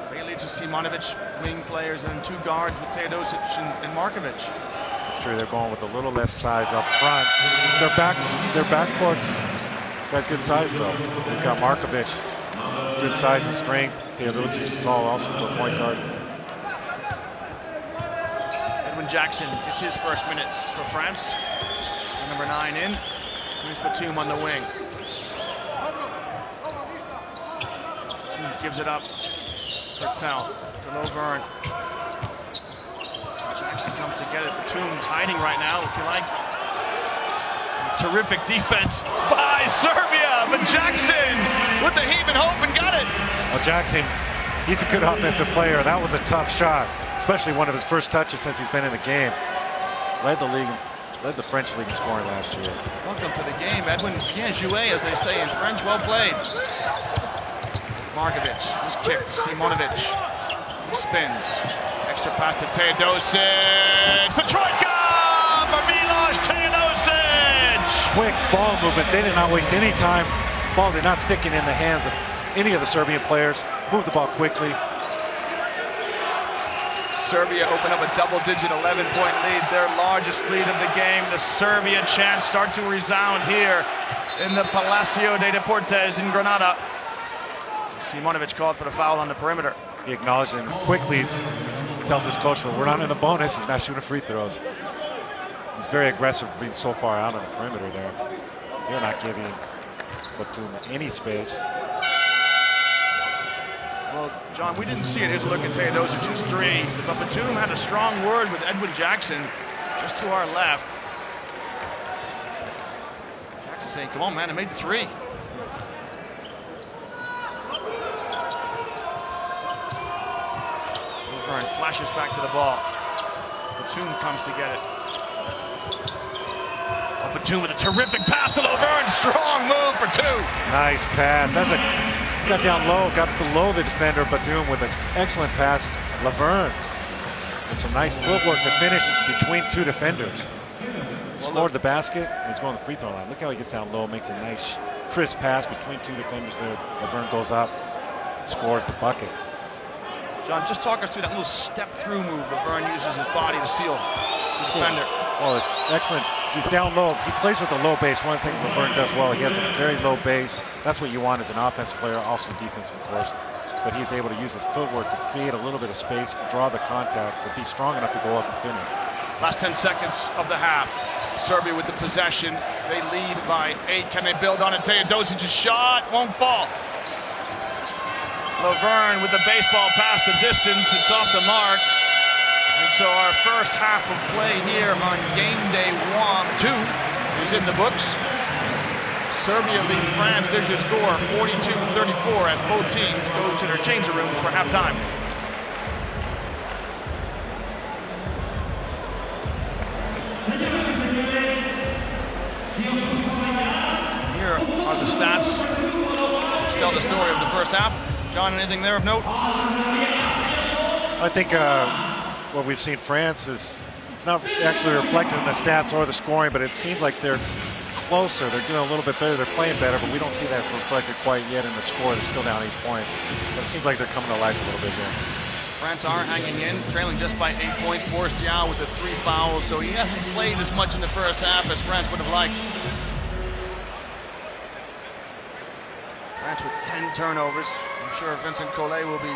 Bjelica, Simonovic, wing players, and then 2 guards with Teodosic and Markovic. It's true, they're going with a little less size up front. Their backcourt's got good size though. They've got Markovic, good size and strength. Teodosic is tall also for a point guard. Edwin Jackson gets his first minutes for France. Number 9 in. Here's Batum on the wing. Batum gives it up. Hertel to Lovern. Jackson comes to get it. Batum hiding right now, if you like. Terrific defense by Serbia. Jackson, he's a good offensive player. That was a tough shot, especially one of his first touches since he's been in the game. Led the French league in scoring last year. Welcome to the game, Edwin. Bien joué, as they say in French. Well played. Markovic, this kick to Simonovic. He spins. Extra pass to Teodosic. The troika for Milos Teodosic. Quick ball movement. They did not waste any time. Ball did not stick in the hands of any of the Serbian players. Moved the ball quickly. Serbia open up a double-digit 11-point lead, their largest lead of the game. The Serbia chants start to resound here in the Palacio de Deportes in Granada. Simonovic called for the foul on the perimeter. He acknowledged him quickly. Tells his coach, "We're not in the bonus." He's not shooting free throws. He's very aggressive being so far out on the perimeter there. They're not giving Batum any space. Well, John, we didn't see it. Here's a look at Teodosic's three. But Batum had a strong word with Edwin Jackson just to our left. Jackson saying, "Come on, man, I made the three." Laverne flashes back to the ball. Batum comes to get it. Batum with a terrific pass to Laverne. Strong move for two. Nice pass. Got down low, got below the defender. Batum with an excellent pass. Laverne with some nice footwork to finish between two defenders. Scored the basket. He's going to the free throw line. Look how he gets down low, makes a nice crisp pass between two defenders there. Laverne goes up, scores the bucket. John, just talk us through that little step-through move Laverne uses his body to seal the defender. Well, it's excellent. He's down low. He plays with a low base. One of the things Laverne does well, he has a very low base. That's what you want as an offensive player, also defensive, of course. But he's able to use his footwork to create a little bit of space, draw the contact, but be strong enough to go up and finish. Last 10 seconds of the half. Serbia with the possession. They lead by 8. Can they build on it? Teodosic's shot won't fall. Laverne with the baseball pass the distance. It's off the mark. And so our first half of play here on game day 2 is in the books. Serbia lead France. There's your score, 42-34, as both teams go to their changing rooms for halftime. Here are the stats which tell the story of the first half. John, anything there of note? I think what we've seen France is, it's not actually reflected in the stats or the scoring, but it seems like they're closer. They're doing a little bit better. They're playing better, but we don't see that reflected quite yet in the score. They're still down 8 points. But it seems like they're coming to life a little bit here. France are hanging in, trailing just by 8 points. Boris Diaw with the 3 fouls, so he hasn't played as much in the first half as France would have liked. France with 10 turnovers. I'm sure Vincent Collet will be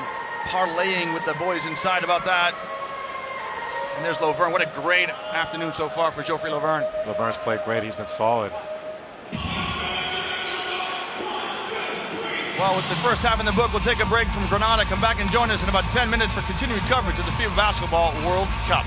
parlaying with the boys inside about that. And there's Laverne. What a great afternoon so far for Geoffrey Laverne. Laverne's played great. He's been solid. Well, with the first half in the book, we'll take a break from Granada. Come back and join us in about 10 minutes for continuing coverage of the FIBA Basketball World Cup.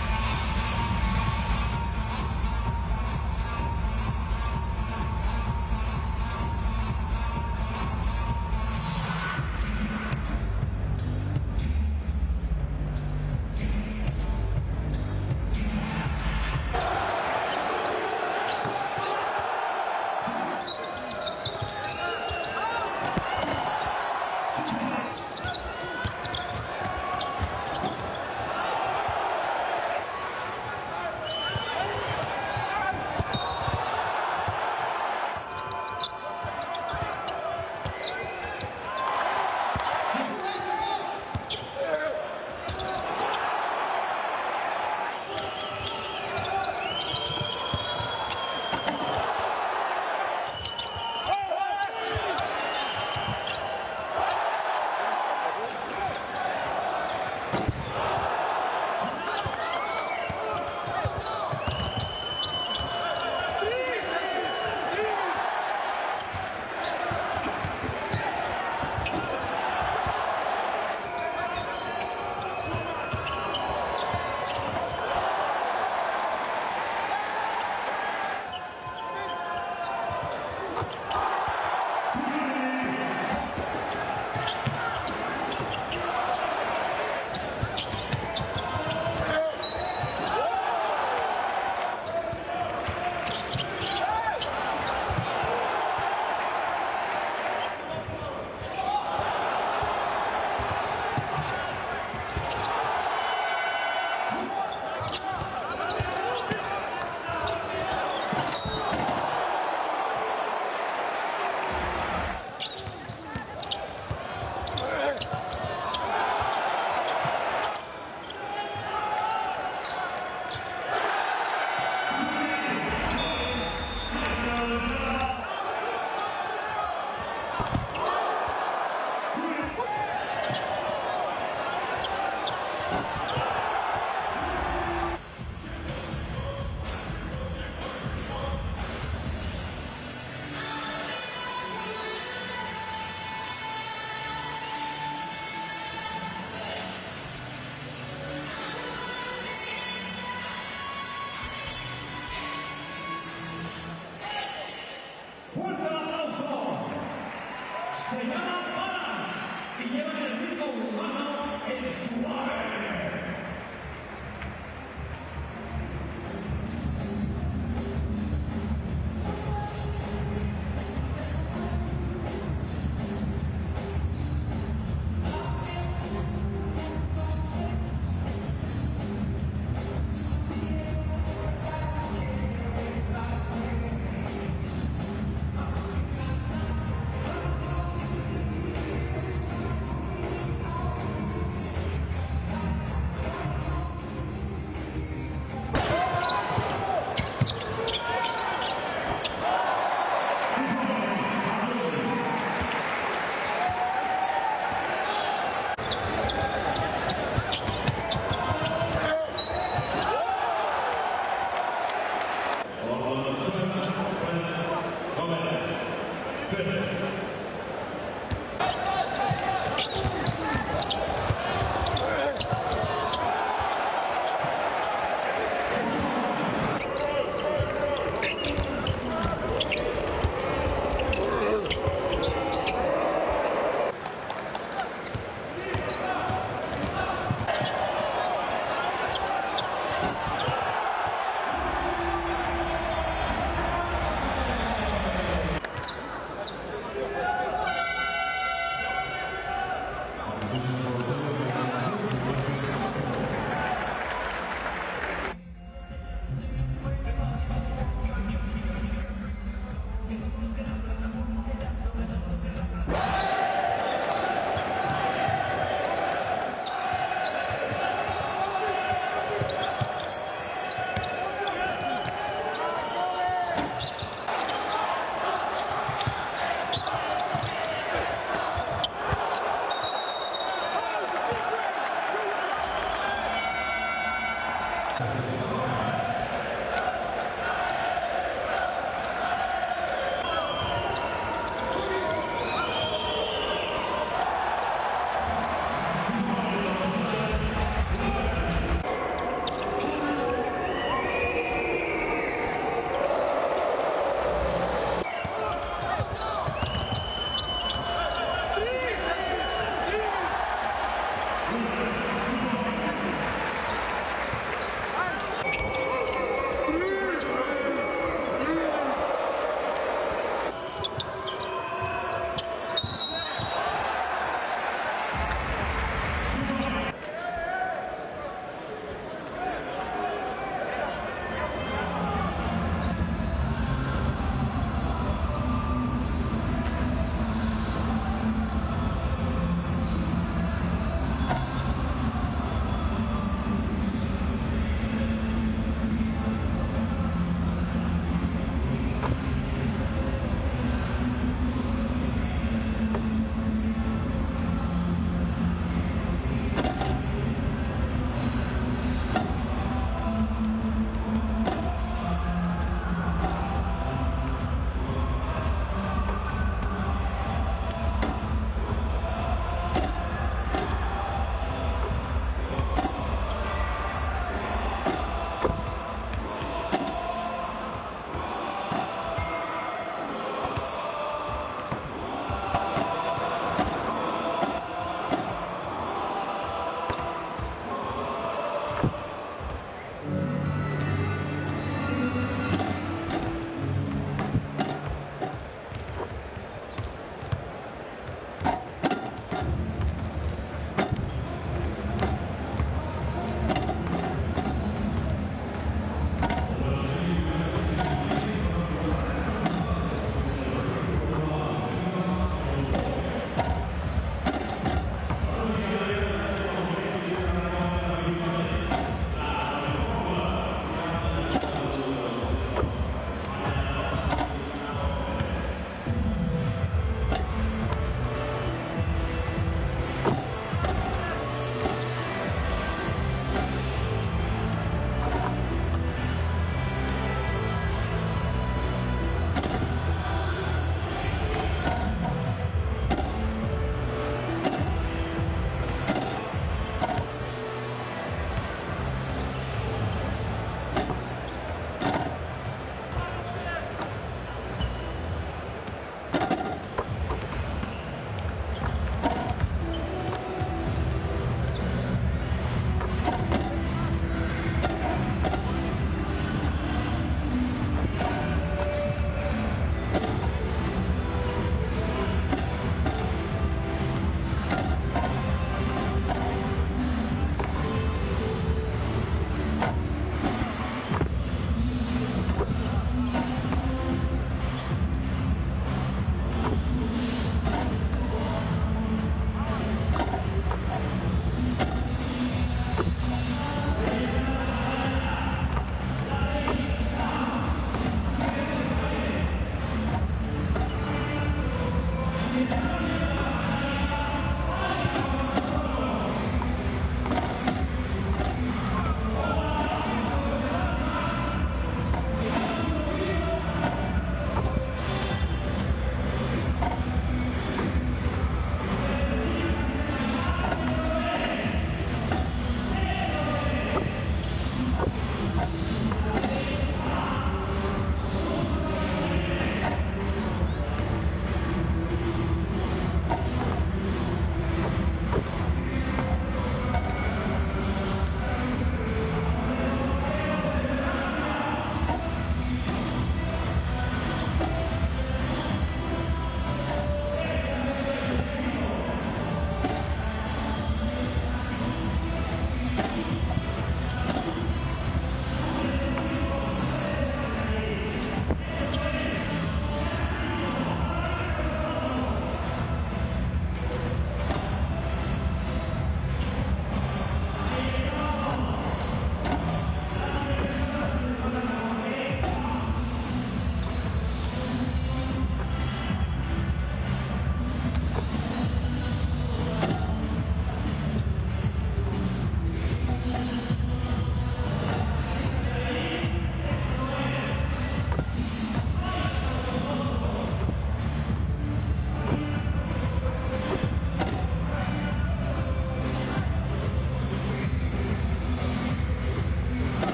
se llaman Palas y llevan el ritmo urbano en su ADN.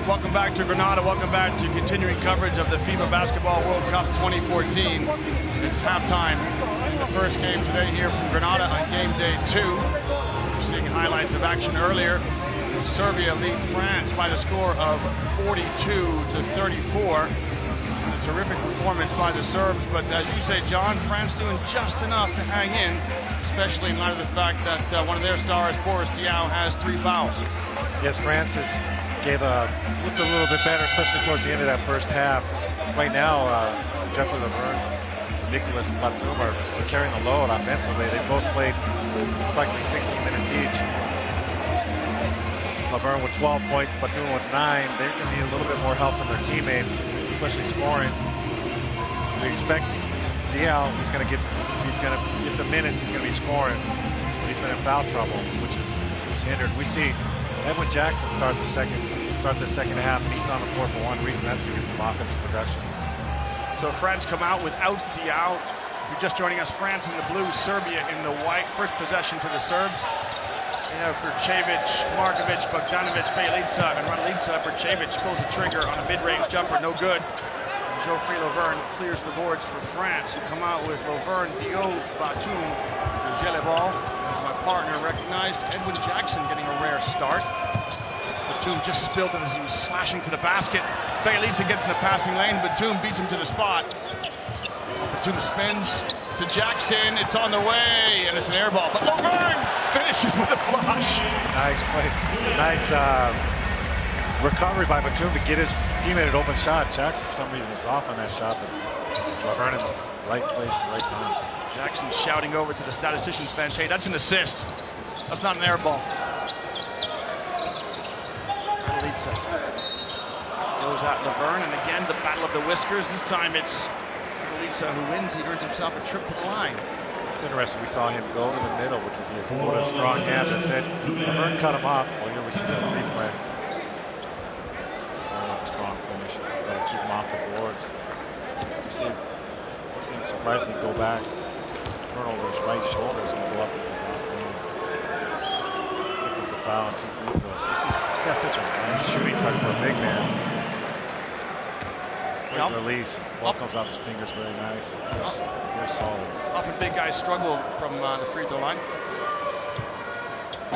Welcome back to Granada. Welcome back to continuing coverage of the FIBA Basketball World Cup 2014. It's halftime in the first game today here from Granada on game day 2. We're seeing highlights of action earlier. Serbia lead France by the score of 42-34. And a terrific performance by the Serbs, but as you say, John, France doing just enough to hang in, especially in light of the fact that one of their stars, Boris Diaw, has 3 fouls. Yes, France looked a little bit better, especially towards the end of that first half. Right now, Jeffrey Laverne and Nicolas Batum are carrying the load offensively. They both played practically 16 minutes each. Laverne with 12 points, Batum with 9. They're going to need a little bit more help from their teammates, especially scoring. We expect DL, he's going to get the minutes, he's going to be scoring, but he's been in foul trouble, which is hindered. We see Edwin Jackson start the second half, and he's on the floor for one reason, that's to get some offensive production. So France come out without Diao. If you're just joining us, France in the blue, Serbia in the white. First possession to the Serbs. They have Brčević, Markovic, Bogdanovic, Bjelica, and Radlica. Brčević pulls the trigger on a mid-range jumper, no good. Geoffrey Laverne clears the boards for France, who come out with Laverne, Dio, Batum, Gelebal. As my partner recognized, Edwin Jackson getting a rare start. Batum just spilled it as he was slashing to the basket. Bjelica gets in the passing lane. Batum beats him to the spot. Batum spins to Jackson. It's on the way, and it's an air ball. But Laverne finishes with a flush. Nice play. Nice recovery by Batum to get his teammate an open shot. Jackson, for some reason, was off on that shot, but Laverne in the right place at the right time. Jackson shouting over to the statistician's bench, hey, that's an assist. That's not an air ball. Radlica goes at Laverne, and again, the battle of the whiskers. This time it's Radlica who wins. He earns himself a trip to the line. It's interesting, we saw him go to the middle, which would be a strong hand. Instead, Laverne cut him off. Well, here we see the replay. A strong finish. Gotta keep him off the boards. You see him surprisingly go back, turn over his right shoulder as he go up with his offhand. Look at the foul and 2 free throws. He's got such a nice shooting touch for a big man. Great release. Ball comes off his fingers very nice. They're solid. Often big guys struggle from the free throw line.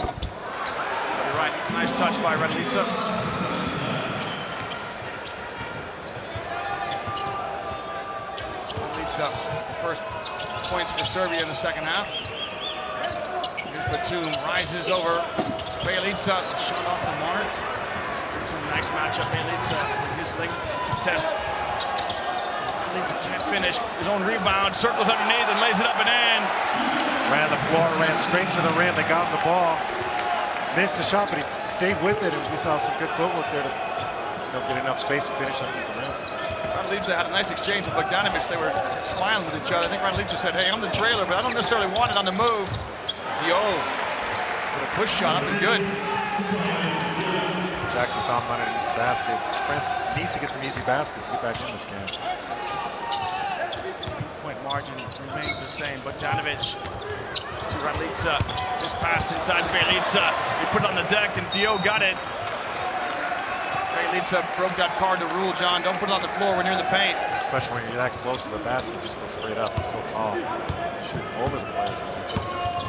You're right. Nice touch by Radlica. Up. First points for Serbia in the second half. Here's Batum, rises over Bjelica, shot off the mark. It's a nice matchup. Bjelica with his length test. Bjelica can't finish. His own rebound, circles underneath and lays it up and in. Ran the floor, ran straight to the rim. They got him the ball. Missed the shot, but he stayed with it, and we saw some good footwork there to get enough space to finish underneath the rim. Radlica had a nice exchange with Bogdanovic. They were smiling with each other. I think Radlica said, hey, I'm the trailer, but I don't necessarily want it on the move. Dio with a push shot up and good. Jackson found money in the basket. France needs to get some easy baskets to get back in this game. Point margin remains the same. Bogdanovic to Radlica. This pass inside Bjelica. He put it on the deck, and Dio got it. Bjelica broke that cardinal rule, John. Don't put it on the floor when you're in the paint. Especially when you're that close to the basket, just go straight up. He's so tall. Shoot over the players.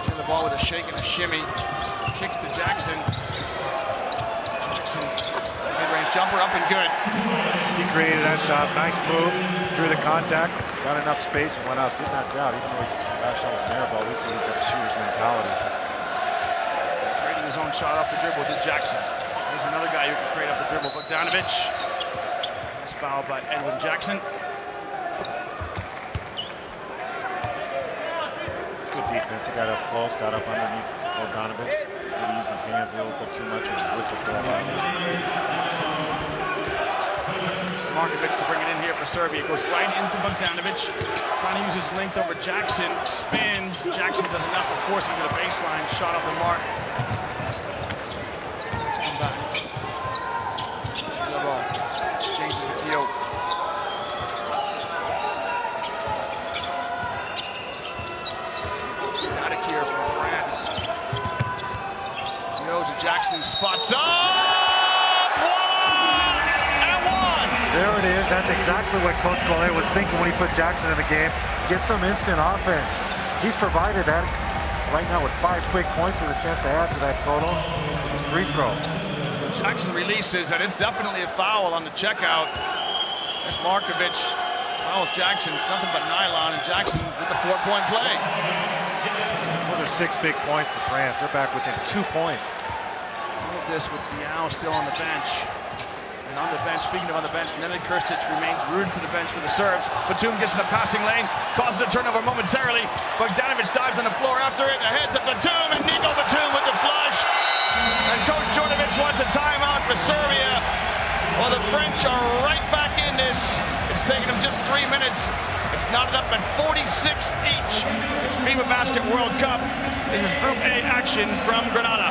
Turn the ball with a shake and a shimmy. Kicks to Jackson. Jackson, mid-range jumper up and good. He created that shot. Nice move. Drew the contact. Got enough space and went up. Did not doubt. Even though that shot was an air ball, we see he's got the shooter's mentality. Trading his own shot off the dribble to Jackson. There's another guy who can create off the dribble, Bogdanovic. He's fouled by Edwin Jackson. It's good defense. He got up close, got up underneath Bogdanovic. Maybe used his hands a little bit too much and whistle for that. Markovic to bring it in here for Serbia. Goes right into Bogdanovic. Trying to use his length over Jackson. Spins. Jackson does enough to force him to the baseline. Shot off the mark. Let's come back. The ball. Exchanges with Dio. Static here from France. Dio to Jackson. Spots up. And one. There it is. That's exactly what Coach Collet was thinking when he put Jackson in the game. Get some instant offense. He's provided that right now with 5 quick points with a chance to add to that total. His free throw. Jackson releases, and it's definitely a foul on the checkout. There's Markovic. Fouls Jackson. It's nothing but nylon, and Jackson with the 4-point play. Those are 6 big points for France. They're back within 2 points. All of this with Diao still on the bench. And on the bench, speaking of on the bench, Nenad Krstić remains rooted to the bench for the Serbs. Batum gets in the passing lane, causes a turnover momentarily. Bogdanovic dives on the floor after it, ahead to Batum, and Nico Batum with the flush. And Coach Djordjevic wants a French are right back in this. It's taken them just 3 minutes. It's knotted up at 46 each. It's FIBA Basket World Cup. This is Group A action from Grenada.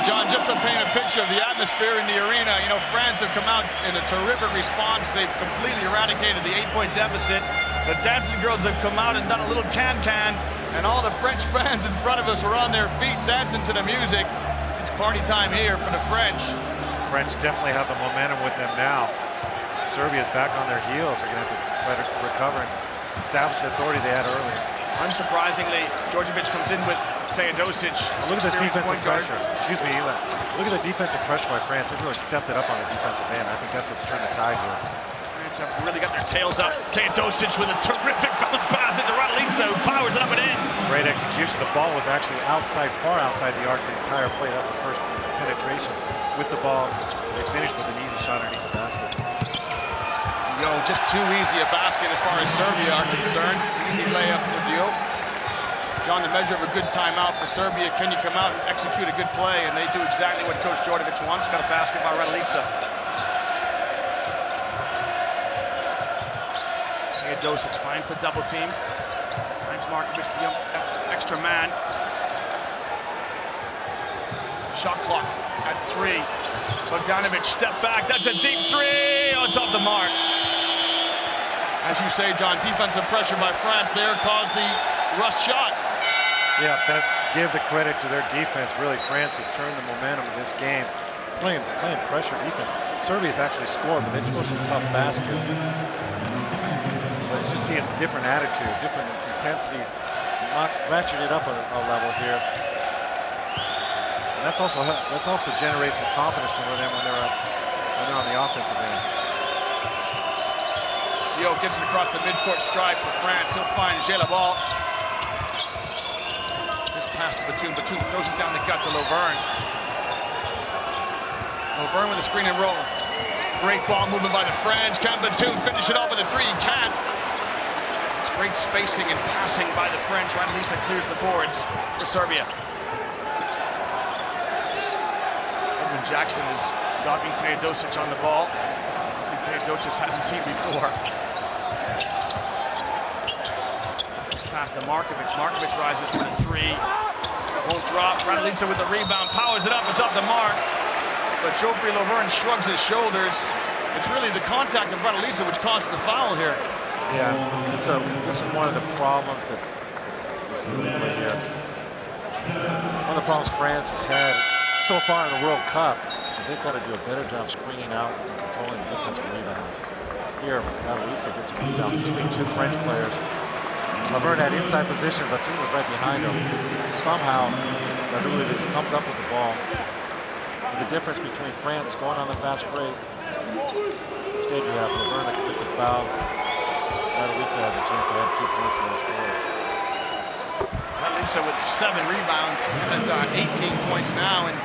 John, just to paint a picture of the atmosphere in the arena, you know, France have come out in a terrific response. They've completely eradicated the 8-point deficit. The dancing girls have come out and done a little can-can, and all the French fans in front of us are on their feet dancing to the music. It's party time here for the French. French definitely have the momentum with them now. Serbia's back on their heels. They're going to have to try to recover and establish the authority they had earlier. Unsurprisingly, Djordjevic comes in with Teodosic. Look at this defensive pressure. Excuse me, Eli. Look at the defensive pressure by France. They've really stepped it up on the defensive end. I think that's what's turned the tide here. France have really got their tails up. Teodosic with a terrific bounce pass into Raduljica, who powers it up and in. Great execution. The ball was actually outside, far outside the arc the entire play. That was the first penetration with the ball. They finished with an easy shot underneath the basket. Dio, just too easy a basket as far as Serbia are concerned. Easy layup for Dio. John, the measure of a good timeout for Serbia. Can you come out and execute a good play? And they do exactly what Coach Djordjevic wants. Got a basket by Raduljica. Teodosic finds the double team. Finds Markovic, the extra man. Shot clock at 3. Bogdanovic, step back. That's a deep 3. Oh, it's off the mark. As you say, John, defensive pressure by France there caused the rust shot. Yeah, that's give the credit to their defense. Really, France has turned the momentum of this game. Playing pressure defense. Serbia's actually scored, but they scored some tough baskets. Let's just see a different attitude, different intensity. Ratchet it up a level here. And that's also generates some confidence for them when they're on the offensive end. Dio gets it across the midcourt stripe for France. He'll find Gelabal. Pass to Batum. Batum throws it down the gut to Lovern. Lovern with a screen and roll. Great ball movement by the French. Can Batum finish it off with a 3? He can't. It's great spacing and passing by the French. Raduljica clears the boards for Serbia. Edwin Jackson is dogging Teodosic on the ball. Teodosic hasn't seen before. Pass to Markovic. Markovic rises for the 3. Won't drop. Raduljica with the rebound. Powers it up. It's up the mark. But Geoffrey Lovern shrugs his shoulders. It's really the contact of Raduljica which causes the foul here. Yeah, this is one of the problems that we see here. One of the problems France has had so far in the World Cup is they've got to do a better job screening out and controlling defensive rebounds. Here, Raduljica gets a rebound between 2 French players. Lovern had inside position, but Batum was right behind him. Somehow, Raduljica comes up with the ball. And the difference between France going on the fast break, instead you have Lovern that commits a foul. Raduljica has a chance to add 2 points to the score. Raduljica with 7 rebounds, has 18 points now, and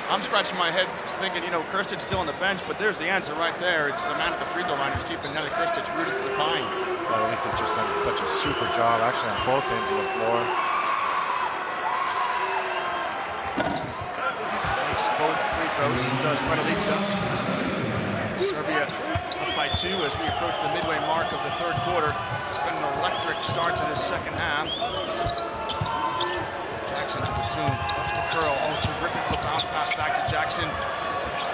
I'm scratching my head thinking, you know, Krstic's still on the bench, but there's the answer right there. It's the man at the free throw line who's keeping Nelly Krstić rooted to the pine. Raduljica's just done such a super job, actually, on both ends of the floor. Makes both free throws, does Raduljica. Serbia up by 2 as we approach the midway mark of the 3rd quarter. It's been an electric start to this 2nd half. Jackson to Batum, loves to curl. Oh, terrific bounce pass back to Jackson.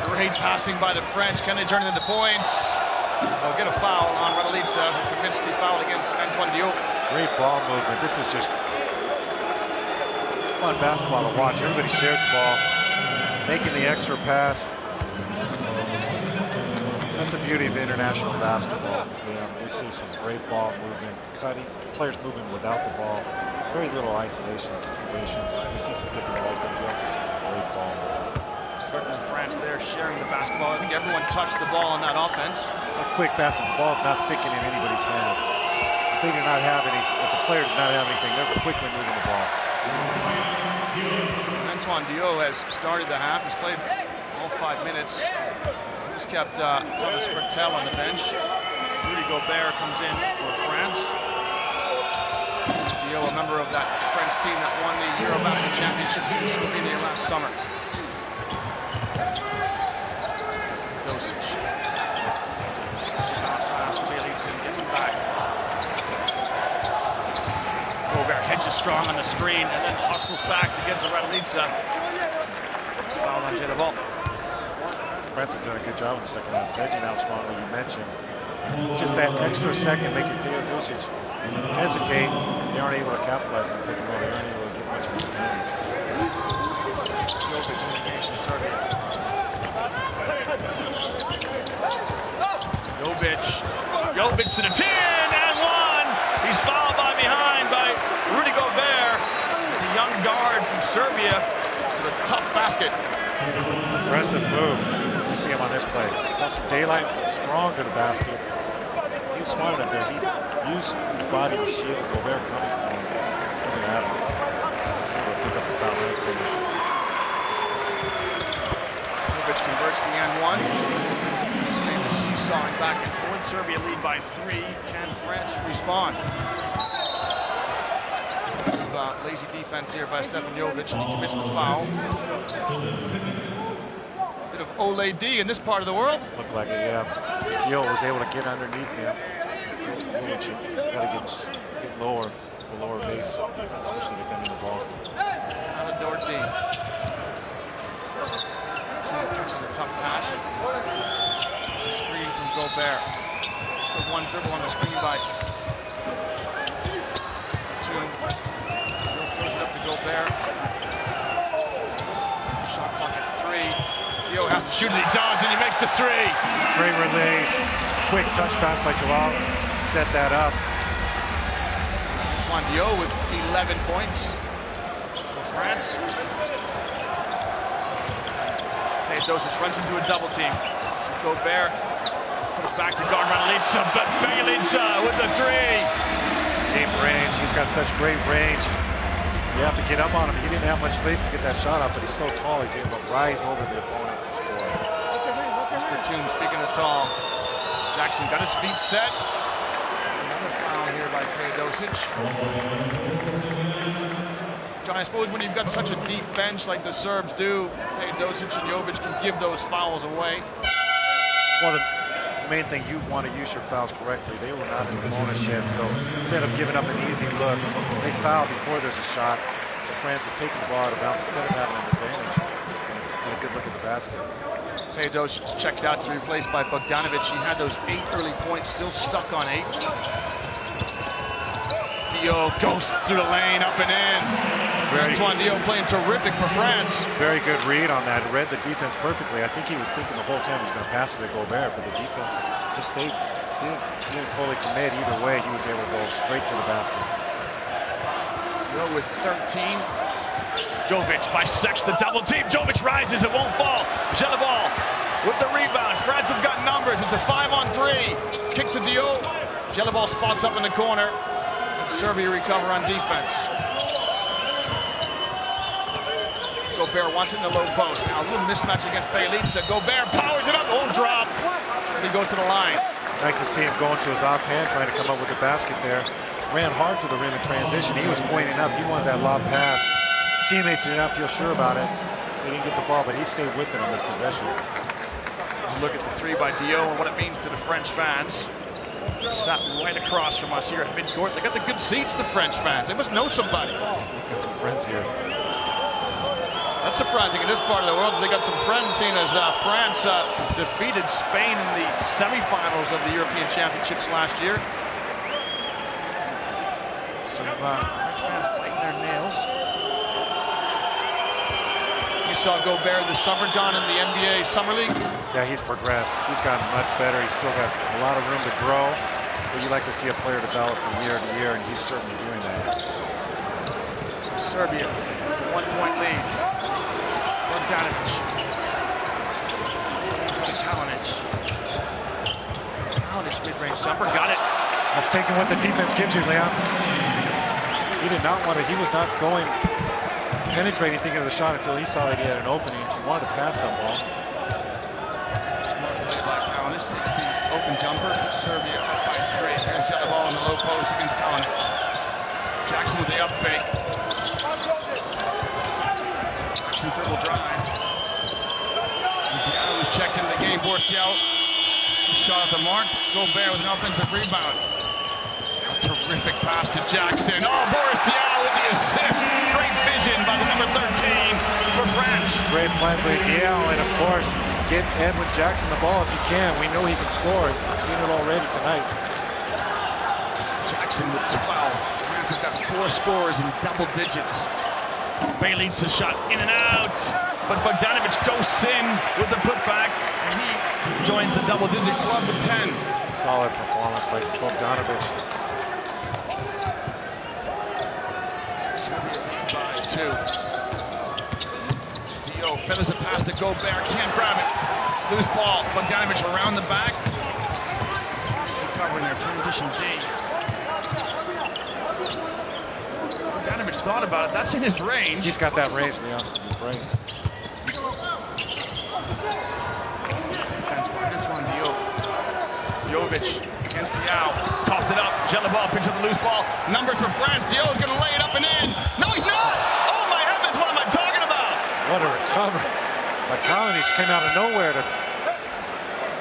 Great passing by the French. Can they turn it into points? They'll get a foul on Raduljica, who commits the foul against Antoine Diop. Great ball movement. This is just fun basketball to watch. Everybody shares the ball, making the extra pass. That's the beauty of international basketball. Yeah, we see some great ball movement, cutting, players moving without the ball. Very little isolation situations. We see some different balls, but we also see some great ball movement. Certainly France there sharing the basketball. I think everyone touched the ball on that offense. A quick pass, if the ball's not sticking in anybody's hands. If they do not have any, if the player does not have anything, they're quickly moving the ball. Antoine Diop has started the half. He's played all 5 minutes. He's kept Thomas Hurtel on the bench. Rudy Gobert comes in for France. Diop, a member of that French team that won the Eurobasket Championships in Slovenia last summer. Dosic. Bounce pass to Bjelica, gets it back. Gobert hedges strong on the screen and then hustles back to get to Raduljica. He's fouled on Jedabal. France has done a good job in the second half, edging out strongly, you mentioned. Just that extra second making Dosic hesitate. They aren't able to capitalize on the pick and roll. They aren't able to get much of an advantage. Jovic in the game from Serbia. Jovic to the 10 and 1. He's fouled by behind by Rudy Gobert. The young guard from Serbia to the tough basket. Aggressive move. You see him on this play. Saw some daylight, strong to the basket. He was smart enough there. He used his body to shield Gobert coming from him. Coming at him. Able to pick up the foul and finish. Jovic converts the N1. This game is seesawing back and forth. Serbia lead by 3. Can France respond? Lazy defense here by Stefan Jovic, and he commits the foul. Bit of Ole D in this part of the world. Looked like it, yeah. Diop was able to get underneath him. Got to get lower, the lower base, especially defending the ball. Out of Dorothy. Catches a tough pass. It's a screen from Gobert. Just the one dribble on the screen by Gobert. Shot clock at 3. Diop has to shoot, and he does, and he makes the 3. Great release. Quick touch pass by Jalal. Set that up. Antoine Diop with 11 points for France. Dosic runs into a double team. Gobert comes back to guard Raduljica, but Bjelica with the 3. Deep range. He's got such great range. You have to get up on him. He didn't have much space to get that shot up, but he's so tall, he's able to rise over the opponent and score. Platoon, speaking of tall, Jackson got his feet set. Another foul here by Dosic. John, I suppose when you've got such a deep bench like the Serbs do, Dosic and Jovic can give those fouls away. Well, the main thing, you want to use your fouls correctly. They were not in the bonus yet, so instead of giving up an easy look, they foul before there's a shot. So France is taking the ball out of bounds instead of having an advantage. And a good look at the basket. Dosic checks out to be replaced by Bogdanovic. He had those 8 early points, still stuck on 8. Diop goes through the lane, up and in. Antoine Diop playing terrific for France. Very good read on that. Read the defense perfectly. I think he was thinking the whole time he was going to pass it to Gobert, but the defense just stayed, didn't fully commit either way. He was able to go straight to the basket. Diop with 13. Jovic bisects the double team. Jovic rises, it won't fall. Jelabal with the rebound. France have got numbers. It's a 5-on-3. Kick to Diop. Jelabal spots up in the corner. Serbia recover on defense. Gobert wants it in the low post. Now a little mismatch against Bjelica. Gobert powers it up, won't drop. And he goes to the line. Nice to see him going to his offhand, trying to come up with the basket there. Ran hard to the rim in transition. He was pointing up. He wanted that lob pass. Teammates did not feel sure about it, so he didn't get the ball, but he stayed with it on this possession. Look at the 3 by Diop and what it means to the French fans. Sat right across from us here at midcourt. They got the good seats, the French fans. They must know somebody. Got some friends here. That's surprising in this part of the world. They got some friends, seeing as France defeated Spain in the semifinals of the European Championships last year. Some French fans biting their nails. You saw Gobert this summer, John, in the NBA Summer League. Yeah, he's progressed. He's gotten much better. He's still got a lot of room to grow. But you like to see a player develop from year to year, and he's certainly doing that. Serbia, 1-point lead. Bogdanovic. Kalinic, mid-range jumper, got it. That's taking what the defense gives you, Leon. He did not want to, he was not going, penetrating, thinking of the shot until he saw that he had an opening. He wanted to pass that ball. Smart play by Kalinic, takes the open jumper. Serbia up by 3. There's the other ball in the low post against Kalinic. Jackson with the up fake. Jackson dribble drive. Diallo was checked into the game. Boris Diallo shot at the mark. Gobert with an offensive rebound. Terrific pass to Jackson. Oh, Boris Diallo with the assist. Great vision by the number 13 for France. Great play by Diallo, and of course, get Edwin Jackson the ball if you can. We know he can score. We've seen it already tonight. Jackson with 12. France has got 4 scores in double digits. Bay leads the shot in and out, but Bogdanovic ghosts in with the putback. He joins the double-digit club with 10. Solid performance by Bogdanovic. Serbia lead by 2. Dio feathers a pass to Gobert, can't grab it. Loose ball, Bogdanovic around the back. Recovering their transition D. Bogdanovic thought about it. That's in his range. He's got that range, Leon. He's right. Defense by Antoine Diop. Jovic against Diao. Tossed it up. Gelabal picks up the loose ball. Numbers for France. Dio's going to lay it up and in. No, he's not! Oh, my heavens, what am I talking about? What a recovery. But Kalinic came out of nowhere to...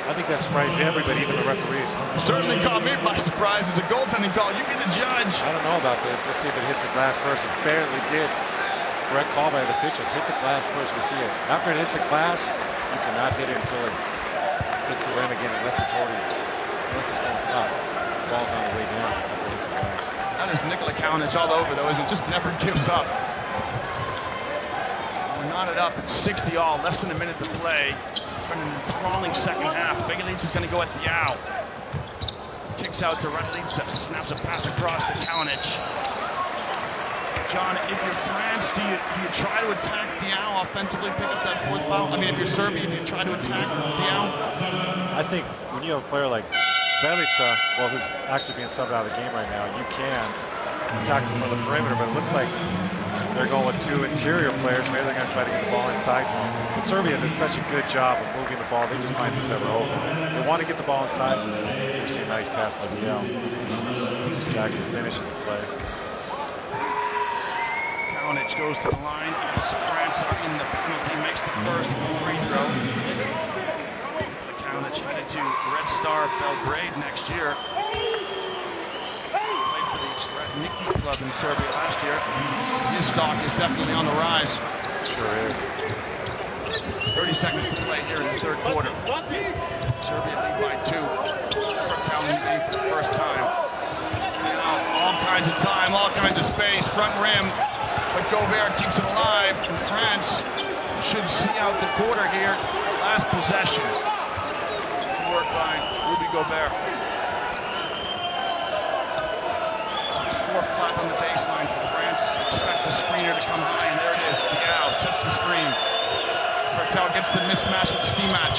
I think that surprised everybody, even the referees. Certainly caught me by surprise. It's a goaltending call. You be the judge. I don't know about this. Let's see if it hits the glass first. It barely did. Correct call by the officials. Hit the glass first. We see it. After it hits the glass, you cannot hit it until it hits the rim again, unless it's going up. Ball's on the way down after it hits the glass. That is Nikola Kalinic all over, though, isn't it? Just never gives up. We're knotted up at 60 all. Less than a minute to play. It's been an enthralling second half. Begalica is going to go at Diao. Kicks out to Radlica. Snaps a pass across to Kalinic. John, if you're France, do you try to attack Diao offensively, pick up that 4th foul? I mean, if you're Serbia, do you try to attack Diao? I think when you have a player like Belica, well, who's actually being subbed out of the game right now, you can attack him from the perimeter, but it looks like they're going with 2 interior players. Maybe they're going to try to get the ball inside to him. But Serbia does such a good job of moving the ball. They just find who's ever open. They want to get the ball inside. You see a nice pass by Diao. Jackson finishes the play. Kalinic goes to the line. As France are in the penalty, makes the first free throw. Kalinic headed to Red Star Belgrade next year. Radnički club in Serbia last year. His stock is definitely on the rise. Sure is. 30 seconds to play here in the 3rd quarter. Serbia lead by 2. Cartel in the game for the first time. Diao, all kinds of time, all kinds of space, front rim. But Gobert keeps it alive, and France should see out the quarter here. Last possession. Good work by Rudy Gobert. 4 flat on the baseline for France. Expect the screener to come high, and there it is. Diao sets the screen. Hertel gets the mismatch with Stimac.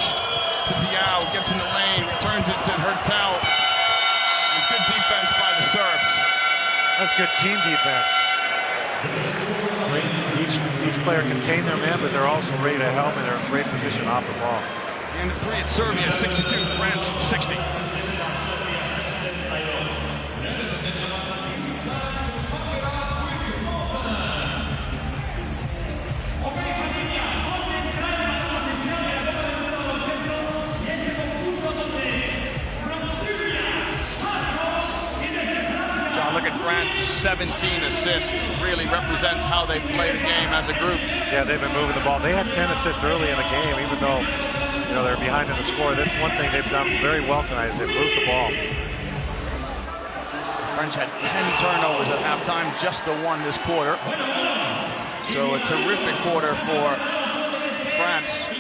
To Diao, gets in the lane, returns it to Hertel. And good defense by the Serbs. That's good team defense. Each player contain their man, but they're also ready to help, and they're in great position off the ball. The end of 3 at Serbia, 62, France 60. Look at France, 17 assists. Really represents how they play the game as a group. Yeah, they've been moving the ball. They had 10 assists early in the game, even though, you know, they're behind in the score. That's one thing they've done very well tonight is they've moved the ball. The French had 10 turnovers at halftime, just the one this quarter. So a terrific quarter for France.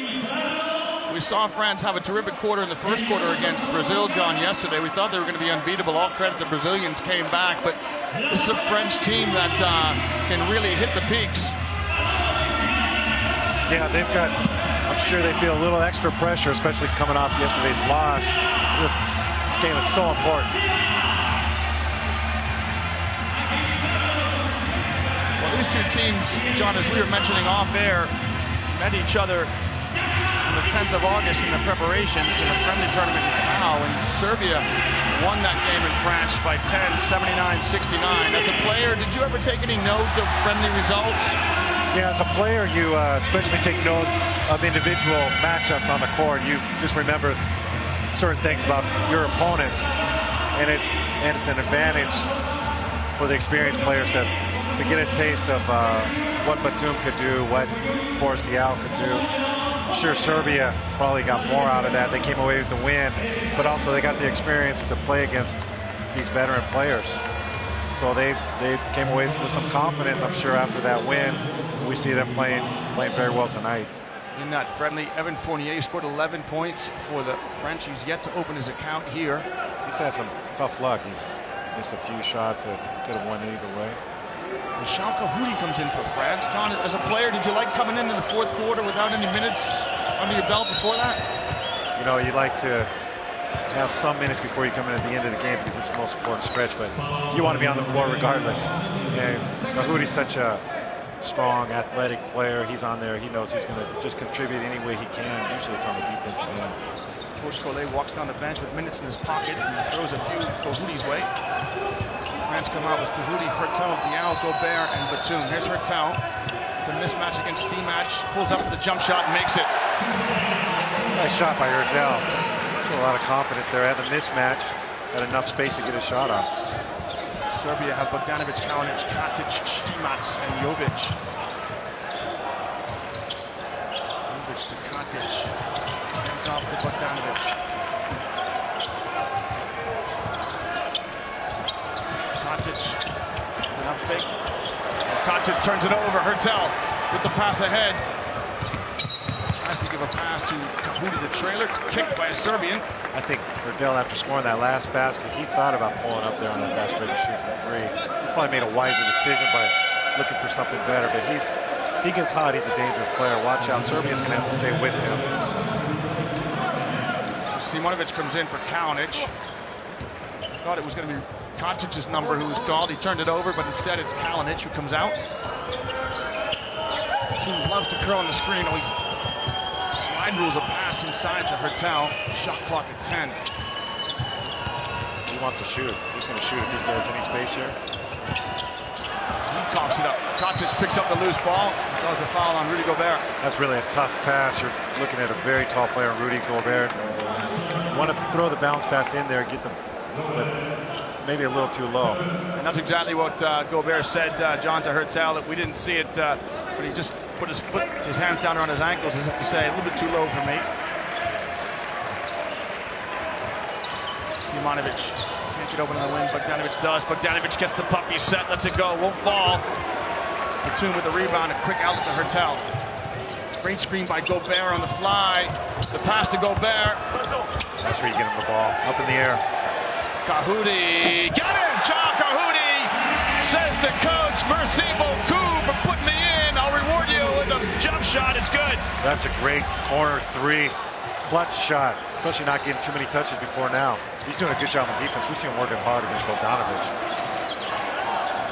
We saw France have a terrific quarter in the first quarter against Brazil, John, yesterday. We thought they were going to be unbeatable. All credit the Brazilians came back, but this is a French team that can really hit the peaks. Yeah, they've got, I'm sure they feel a little extra pressure, especially coming off yesterday's loss. This game is so important. Well, these two teams, John, as we were mentioning off air, met each other on the 10th of August in the preparations in a friendly tournament in Macau, and Serbia won that game in France by 10, 79-69. As a player, did you ever take any note of friendly results? Yeah, as a player, you especially take notes of individual matchups on the court. You just remember certain things about your opponents, and it's an advantage for the experienced players to get a taste of what Batum could do, what Forrest Diaw could do. I'm sure Serbia probably got more out of that. They came away with the win, but also they got the experience to play against these veteran players. So they came away with some confidence, I'm sure, after that win. We see them playing very well tonight. In that friendly, Evan Fournier scored 11 points for the French. He's yet to open his account here. He's had some tough luck. He's missed a few shots that could have won either way. Michal Kahudi comes in for France. John, as a player, did you like coming into the fourth quarter without any minutes under your belt before that? You know, you like to have some minutes before you come in at the end of the game because it's the most important stretch, but you want to be on the floor regardless. And Kahudi's such a strong, athletic player. He's on there. He knows he's going to just contribute any way he can. Usually it's on the defensive end. Coach Collet walks down the bench with minutes in his pocket and throws a few Kahudi's way. France come out with Kahudi, Hurtel, Diaw, Gobert, and Batum. Here's Hurtel. The mismatch against Stimac. Pulls up with the jump shot and makes it. Nice shot by Hurtel. A lot of confidence there. Had the mismatch. Had enough space to get a shot off. Serbia have Bogdanovic, Kalinic, Katic, Stimac, and Jovic. Jovic to Katic. Hands off to Bogdanovic. Katic, enough fake. Katic turns it over. Hurtel with the pass ahead. Tries to give a pass to Kahudi, the trailer, kicked by a Serbian. I think Hurtel, after scoring that last basket, he thought about pulling up there on that fast break and shooting for three. He probably made a wiser decision by looking for something better, but if he gets hot, he's a dangerous player. Watch out, Serbia's gonna have to stay with him. Simonovic comes in for Kalinic. Thought it was gonna be Kacic's number who was called. He turned it over, but instead it's Kalinic who comes out. Batum loves to curl on the screen. Oh, slide rules a pass inside to Hurtel. Shot clock at 10. He wants to shoot. He's going to shoot if he has any space here. He coughs it up. Katic picks up the loose ball. Throws a foul on Rudy Gobert. That's really a tough pass. You're looking at a very tall player, Rudy Gobert. You want to throw the bounce pass in there, get them, but maybe a little too low. And that's exactly what Gobert said, John, to Hurtel. That we didn't see it, but he just put his hand down on his ankles as if to say, a little bit too low for me. Simonovic can't get open on the wing. Bogdanovic does. Bogdanovic gets the puppy set, lets it go, won't fall. Batum with the rebound, a quick outlet to Hurtel. Great screen by Gobert on the fly. The pass to Gobert. That's where you get him the ball, up in the air. Kahudi, got him! Ciao, Kahudi says to coach, merci beaucoup for putting me in. I'll reward you with a jump shot. It's good. That's a great corner three, clutch shot, especially not getting too many touches before now. He's doing a good job on defense. We see him working hard against Bogdanovic.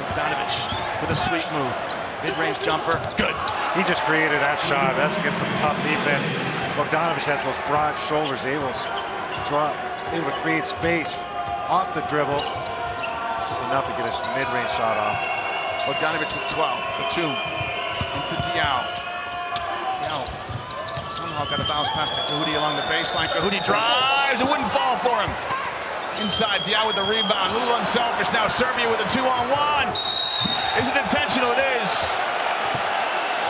Bogdanovic with a sweet move. Mid-range jumper, good. He just created that shot. That's against some tough defense. Bogdanovic has those broad shoulders, able to create space off the dribble. It's just enough to get a mid-range shot off. Bogdanovic with 12. Batum into Diaw. Diaw somehow got a bounce pass to Kahudi along the baseline. Kahudi drives, it wouldn't fall for him. Inside, Diaw with the rebound, a little unselfish. Now Serbia with a 2-on-1. Is it intentional? It is.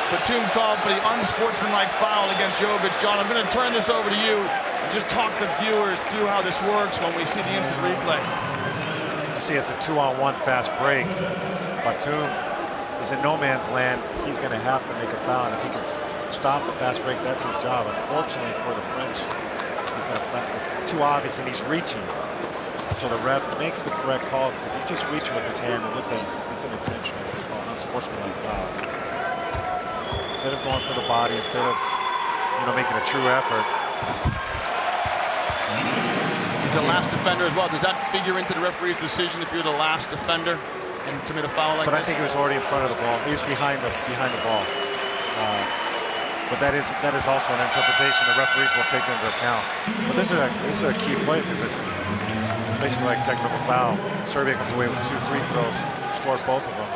Batum called for the unsportsmanlike foul against Jovic. John, I'm going to turn this over to you and just talk the viewers through how this works when we see the instant replay. You see it's a 2-on-1 fast break. Batum is in no man's land. He's going to have to make a foul, and if he can stop the fast break, that's his job. Unfortunately for the French, it's too obvious, and he's reaching. So the ref makes the correct call because he's just reaching with his hand. It looks like it's an intentional call, unsportsmanlike foul. Instead of going for the body, instead of making a true effort. He's the last defender as well. Does that figure into the referee's decision if you're the last defender and commit a foul like this? But I think he was already in front of the ball. He was behind the ball. But that is also an interpretation the referees will take into account. But this is a key play because it's basically like technical foul. Serbia comes away with 2 free throws, scored both of them.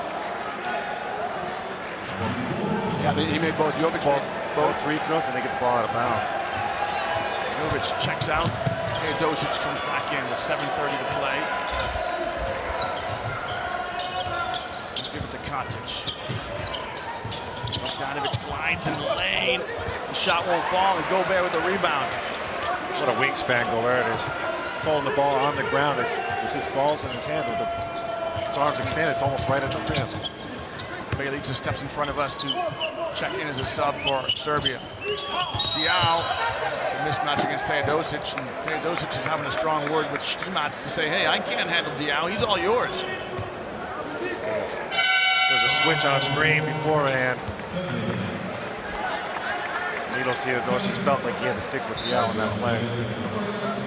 Yeah, he made both. Jovic both free throws, and they get the ball out of bounds. Jovic checks out. Teodosic comes back in with 7:30 to play. Let's give it to Katic. Bogdanovic glides in the lane. The shot won't fall, and Gobert with the rebound. What a wingspan Gobert is. He's holding the ball on the ground. With his balls in his hand, with his arms extended, it's almost right at the rim. Bjelica steps in front of us to check in as a sub for Serbia. Diao, a mismatch against Teodosic, and Teodosic is having a strong word with Stimac to say, hey, I can't handle Diao, he's all yours. There's a switch on a screen beforehand. Milos Teodosic felt like he had to stick with Diao in that play.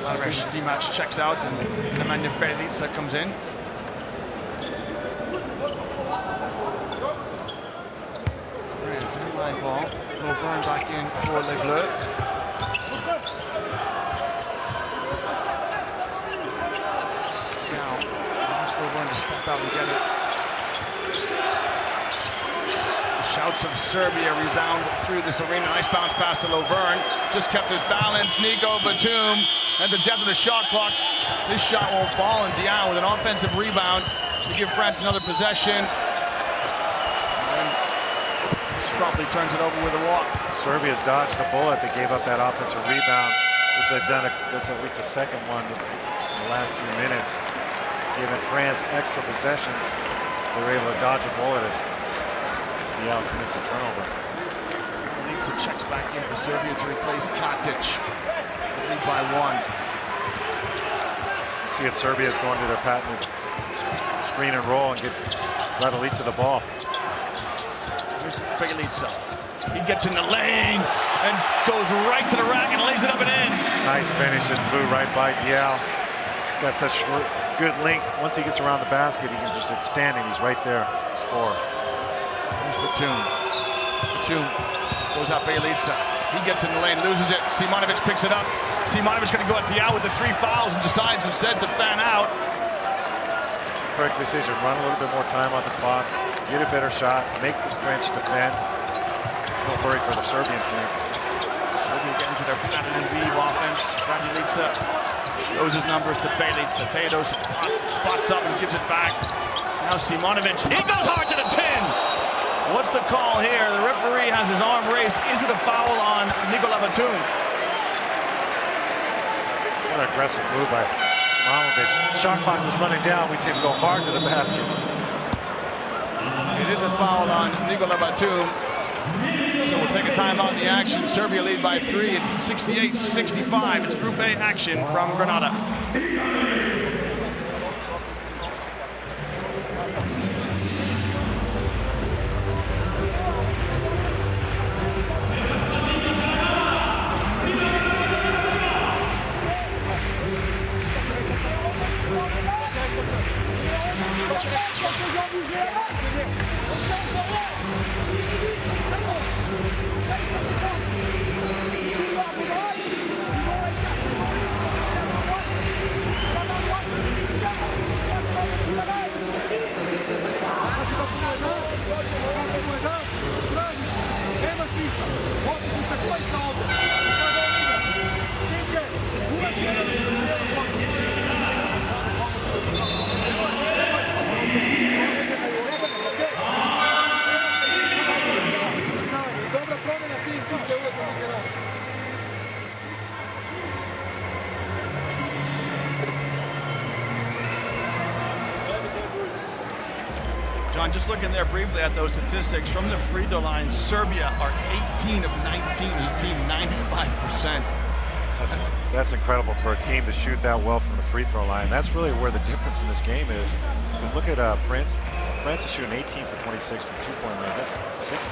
Vladimir Stimac checks out, and Nemanja Bjelica comes in. It's a line ball. Lovern back in for Les Bleus. Now, Lovern to step out and get it. The shouts of Serbia resound through this arena. Nice bounce pass to Lovern. Just kept his balance. Nico Batum at the depth of the shot clock. This shot won't fall, and Diao with an offensive rebound to give France another possession. Probably turns it over with a walk. Serbia's dodged a bullet. They gave up that offensive rebound, which they've done. That's at least the second one in the last few minutes. Giving France extra possessions, they were able to dodge a bullet as Diao commits the turnover. Bjelica checks back in for Serbia to replace Katic. Lead by 1. See if Serbia is going to their patented screen and roll and get Bjelica the ball. Bjelica. He gets in the lane and goes right to the rack and lays it up and in. Nice finish, just blew right by Diao. He's got such good length. Once he gets around the basket, he can just extend, and he's right there. Score. Here's Batum. Batum goes out Bjelica. He gets in the lane, loses it. Simonovic picks it up. Simonovic going to go at Diao with the 3 fouls and decides instead to fan out. Correct decision. Run a little bit more time on the clock. Get a better shot, make the French defend. No worry for the Serbian team. Serbia getting to their pattern and weave offense. Bjelica shows his numbers to Bjelica. Teodosic spots up and gives it back. Now Simonovic, he goes hard to the 10. What's the call here? The referee has his arm raised. Is it a foul on Nicolas Batum? What an aggressive move by Simonovic. Shot clock was running down. We see him go hard to the basket. It is a foul on Nicolas Batum. So we'll take a timeout in the action. Serbia lead by 3. It's 68-65. It's Group A action from Grenada. John, just looking there briefly at those statistics, from the free throw line, Serbia are 18 of 19 as a team, 95%. That's incredible for a team to shoot that well from the free throw line. That's really where the difference in this game is. Because look at France. France is shooting 18 for 26 from two-point range. That's 69%.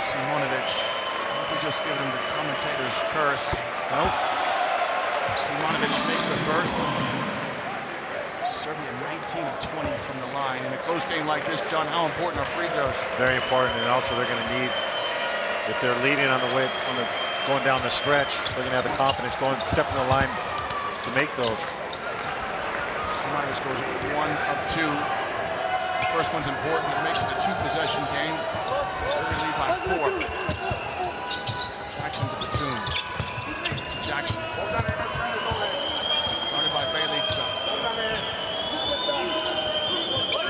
Simonovic, we just give him the commentator's curse. Nope. Simonovic makes the first. Serbia 19 of 20 from the line. In a close game like this, John, how important are free throws? Very important, and also they're going to need, if they're leading on the way, going down the stretch, they're going to have the confidence stepping the line to make those. Simonovic goes 1 of 2. The first one's important. It makes it a 2-possession game. Serbia lead by 4. Jackson to Batum. To Jackson. Guarded by Bjelica.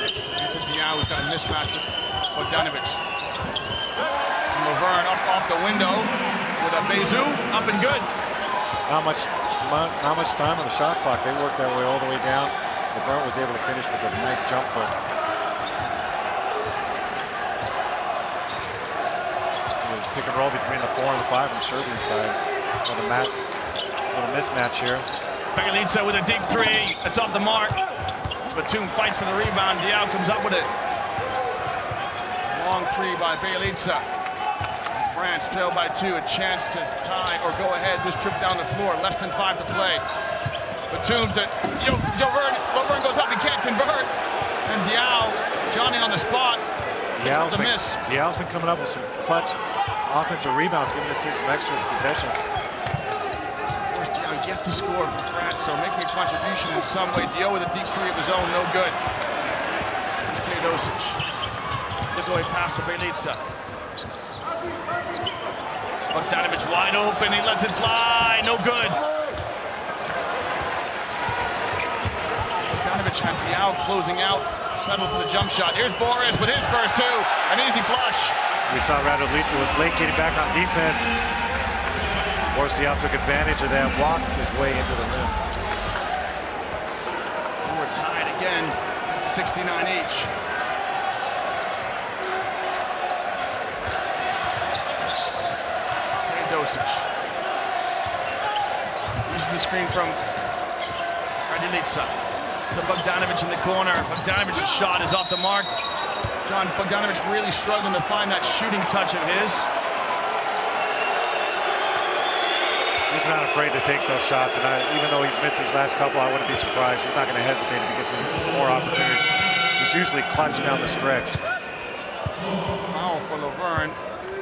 Into Diao, who's got a mismatch with Bogdanovic. And Laverne up off the window with a Bezu up and good. Not much time on the shot clock. They worked their way all the way down. Laverne was able to finish with a nice jump hook. Pick and roll between the 4 and the 5 on the Serbian side. Little mismatch here. Bjelica with a deep 3. It's off the mark. Batum fights for the rebound. Diao comes up with it. Long 3 by Bjelica. France trail by 2. A chance to tie or go ahead. This trip down the floor. Less than 5 to play. Batum to Laverne goes up. He can't convert. And Diao, Johnny on the spot. Diao's been coming up with some clutch offensive rebounds, giving this team some extra possessions. First Diao yet to score for France, so making a contribution in some way. Diao with a deep 3 of his own, no good. Here's Teodosic. Lidoy pass to Bjelica. Bogdanovic wide open, he lets it fly, no good. Bogdanovic had Diao closing out, settle for the jump shot. Here's Boris with his first 2, an easy flush. We saw Radovica was late getting back on defense. Boris Diaw took advantage of that, walked his way into the rim. And we're tied again at 69 each. Teodosic uses the screen from Radilica to Bogdanovic in the corner. Bogdanovic's shot is off the mark. John, Bogdanovic really struggling to find that shooting touch of his. He's not afraid to take those shots, and even though he's missed his last couple, I wouldn't be surprised. He's not going to hesitate if he gets some more opportunities. He's usually clutch down the stretch. Foul for Laverne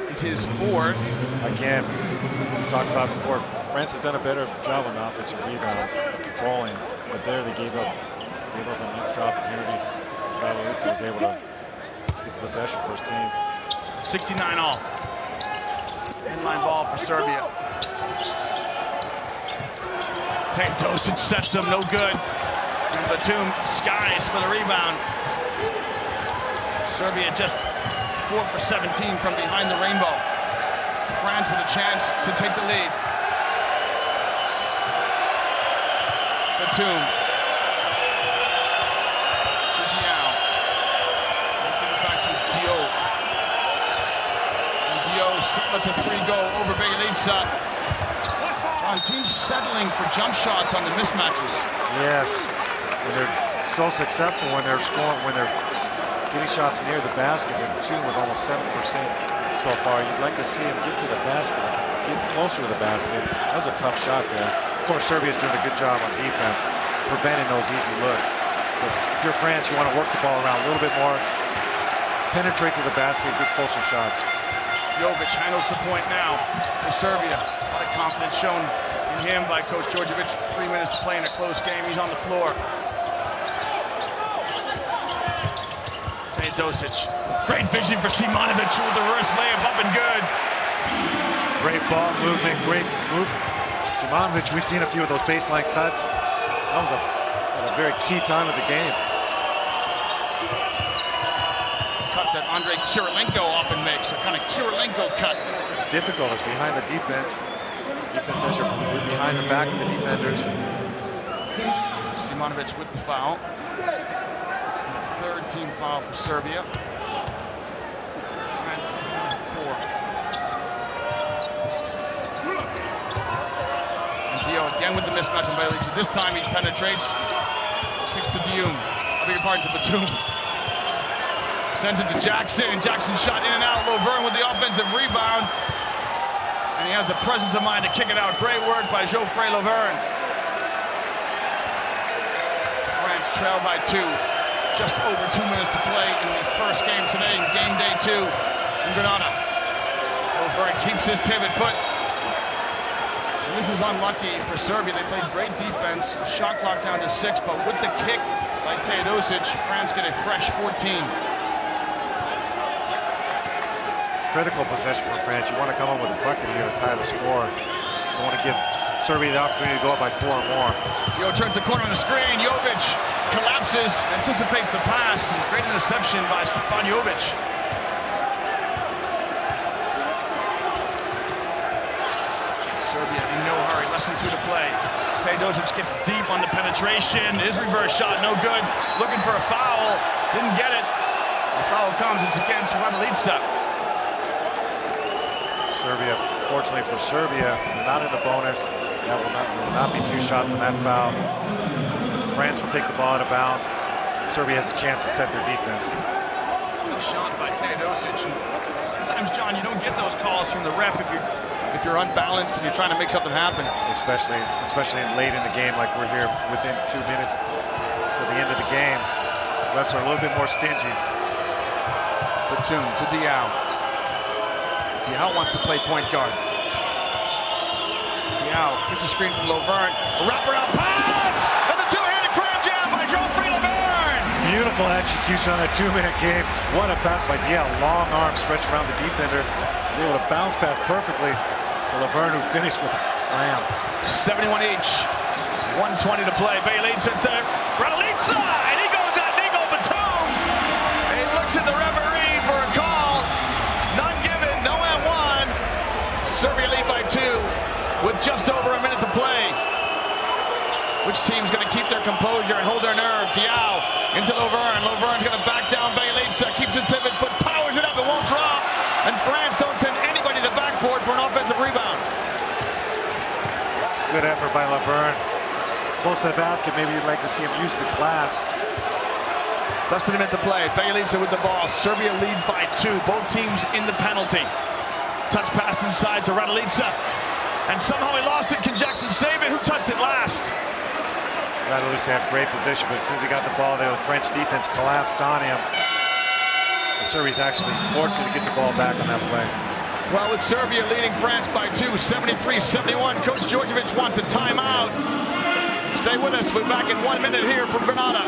is his 4th. Again, we talked about before, France has done a better job on offensive rebounds, controlling, but there they gave up an extra opportunity. Radilica was able to get the possession for his team. 69 all. Inline ball for Serbia. Teodosic sets him, no good. And Batum skies for the rebound. Serbia just 4 for 17 from behind the rainbow. France with a chance to take the lead. Batum. To Diao. Give it back to Diao. And Diao lets a 3 go over Bjelica. John, teams settling for jump shots on the mismatches. Yes, and they're so successful when they're scoring, when they're getting shots near the basket. They're shooting with almost 7% so far. You'd like to see them get to the basket, get closer to the basket. That was a tough shot there. Of course, Serbia's doing a good job on defense, preventing those easy looks. But if you're France, you want to work the ball around a little bit more, penetrate to the basket, get closer shots. Jovic handles the point now for Serbia. A lot of confidence shown in him by Coach Djordjevic. 3 minutes to play in a close game. He's on the floor. Teodosic. Great vision for Simonovic with the reverse layup up and good. Great ball movement, great move. Simonovic, we've seen a few of those baseline cuts. That was a very key time of the game. Cut that Andrei Kirilenko often makes, a kind of Kirilenko cut. It's difficult, it's behind the defense. Defense has you're behind the back of the defenders. Simonovic with the foul. third team foul for Serbia. France 4. And Dio again with the mismatch on Bailey. This time he penetrates. Kicks to Dioum. I beg your pardon, to Batum. Sends it to Jackson. Jackson shot in and out. Lovern with the offensive rebound. And he has the presence of mind to kick it out. Great work by Geoffrey Lovern. France trailed by 2. Just over 2 minutes to play in the first game today, in game day 2 in Granada. Lovern keeps his pivot foot. And this is unlucky for Serbia. They played great defense. Shot clock down to 6, but with the kick by Teodosic, France get a fresh 14. Critical possession for France. You want to come up with a bucket here to tie the score. You want to give Serbia the opportunity to go up by 4 or more. Dio turns the corner on the screen. Jovic collapses, anticipates the pass. And great interception by Stefan Jovic. Serbia in no hurry. Less than 2 to play. Teodosic gets deep on the penetration. His reverse shot, no good. Looking for a foul. Didn't get it. The foul comes. It's against Raduljica. Serbia, fortunately for Serbia, they're not in the bonus. That will not be 2 shots on that foul. France will take the ball out of bounds. Serbia has a chance to set their defense. Tough shot by Teodosic. Sometimes, John, you don't get those calls from the ref if you're unbalanced and you're trying to make something happen. Especially late in the game, like we're here within 2 minutes to the end of the game. Refs are a little bit more stingy. Batum to Diao. Diao wants to play point guard. Diao gets a screen from Lovern. A wraparound pass! And the two-handed crab jam by Geoffrey Lovern! Beautiful execution on a 2-minute game. What a pass by Diao. Long arm stretched around the defender. Able to bounce pass perfectly to Lovern, who finished with a slam. 71 each. 1:20 to play. Bailey to Raduljica! And he goes at Nico Batum! And he looks at the referee for a call. None given. No and 1. Serbia lead by 2 with just over a minute to play. Which team's going to keep their composure and hold their nerve? Diao into Lovern. Lovern's going to back down Bailey. Keeps his pivot foot, powers it up, it won't drop. And France don't send anybody to the backboard for an offensive rebound. Good effort by Lovern. It's close to the basket. Maybe you'd like to see him use the glass. Less than a minute to play. Bailey with the ball. Serbia lead by 2. Both teams in the penalty. Touch pass inside to Raduljica. And somehow he lost it. Can Jackson save it? Who touched it last? Raduljica had great position, but as soon as he got the ball there, the French defense collapsed on him. The Serbia's actually fortunate to get the ball back on that play. Well, with Serbia leading France by 2, 73-71. Coach Djordjevic wants a timeout. Stay with us. We're back in 1 minute here from Granada.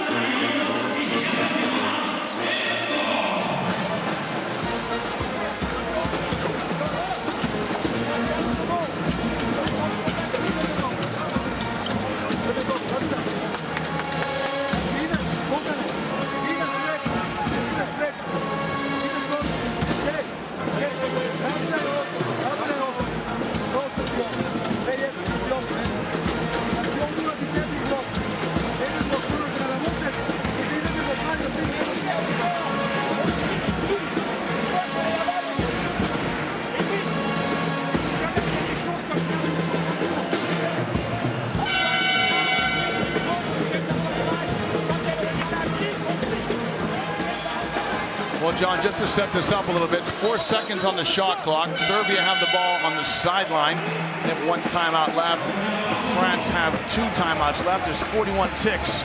Well, John, just to set this up a little bit, 4 seconds on the shot clock. Serbia have the ball on the sideline. They have 1 timeout left. France have 2 timeouts left. There's 41 ticks.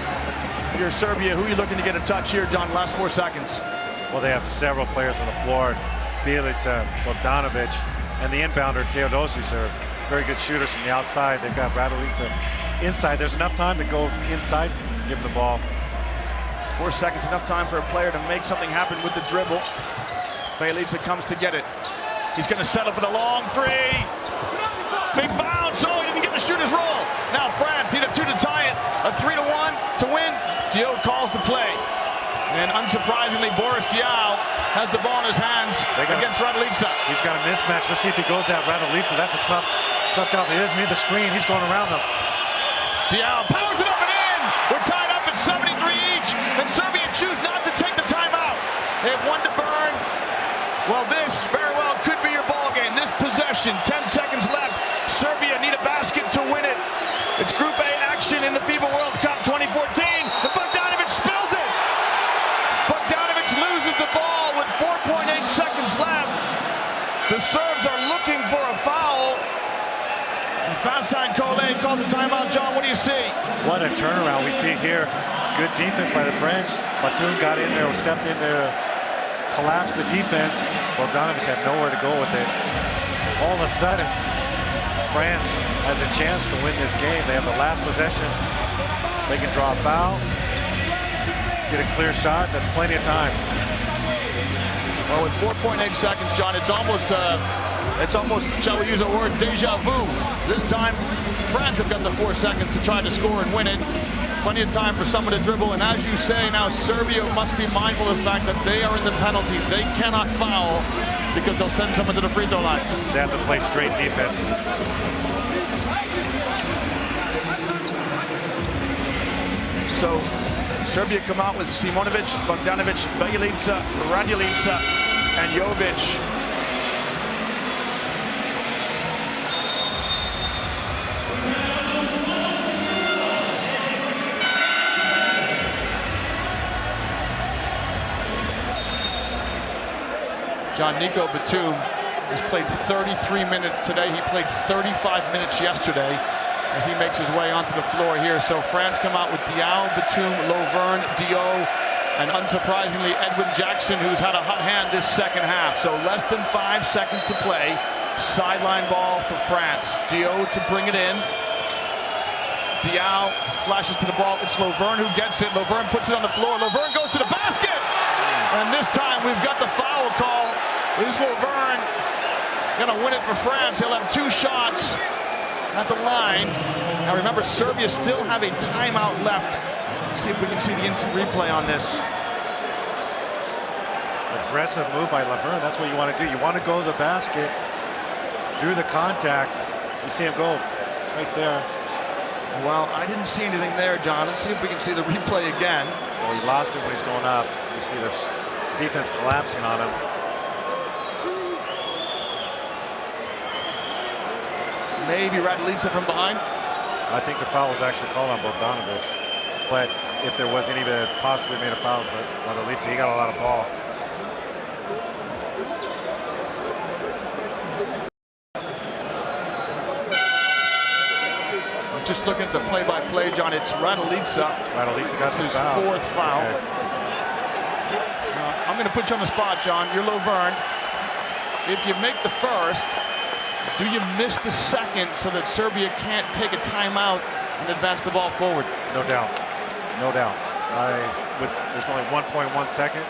If you're Serbia, who are you looking to get a touch here, John? Last 4 seconds. Well, they have several players on the floor. Bjelica, Bogdanovic, and the inbounder, Teodosic, are very good shooters from the outside. They've got Raduljica inside. There's enough time to go inside and give them the ball. 4 seconds, enough time for a player to make something happen with the dribble. Bjelica comes to get it. He's going to settle for the long 3. Big bounce. Oh, he didn't get the shooter's roll. Now France need a 2 to tie it. A 3 to 1 to win. Dio calls the play. And unsurprisingly, Boris Diao has the ball in his hands against Raduljica. He's got a mismatch. Let's see if he goes at Raduljica. That's a tough job. He doesn't need the screen. He's going around them. Diao powers it up and in. We're tied up at 73 each. And Serbia choose not Well, this very well could be your ball game. This possession, 10 seconds left. Serbia need a basket to win it. It's Group A action in the FIBA World Cup 2014. And Bogdanovic spills it. Bogdanovic loses the ball with 4.8 seconds left. The Serbs are looking for a foul. And fast sign Cole calls a timeout. John, what do you see? What a turnaround we see here. Good defense by the French. Batum got in there, stepped in there, collapsed the defense. Bogdanovic had nowhere to go with it. All of a sudden, France has a chance to win this game. They have the last possession. They can draw a foul, get a clear shot. That's plenty of time. Well, with 4.8 seconds, John, it's almost, shall we use a word, deja vu. This time, France have got the 4 seconds to try to score and win it. Plenty of time for someone to dribble, and as you say, now Serbia must be mindful of the fact that they are in the penalty. They cannot foul because they'll send someone to the free throw line. They have to play straight defense. So Serbia come out with Simonovic, Bogdanovic, Bjelica, Raduljica, and Jovic. John, Nico Batum has played 33 minutes today. He played 35 minutes yesterday as he makes his way onto the floor here. So France come out with Diaw, Batum, Lovern, Diaw, and unsurprisingly Edwin Jackson, who's had a hot hand this second half. So less than 5 seconds to play. Sideline ball for France. Diaw to bring it in. Diaw flashes to the ball. It's Lovern who gets it. Lovern puts it on the floor. Lovern goes to the basket. And this time we've got the foul call. This is Lovern gonna win it for France. He'll have 2 shots at the line. Now remember, Serbia still have a timeout left. Let's see if we can see the instant replay on this. Aggressive move by Lovern. That's what you want to do. You want to go to the basket, drew the contact. You see him go right there. Well, I didn't see anything there, John. Let's see if we can see the replay again. Well, he lost it when he's going up. You see this defense collapsing on him. Maybe Raduljica from behind. I think the foul was actually called on Bogdanovic. But if there was any that possibly made a foul, but at least he got a lot of ball. Just looking at the play-by-play, John, it's Raduljica. Raduljica got his foul. 4th foul. Okay. I'm going to put you on the spot, John. You're Lovern. If you make the first, do you miss the second so that Serbia can't take a timeout and advance the ball forward? No doubt. No doubt. There's only 1.1 second.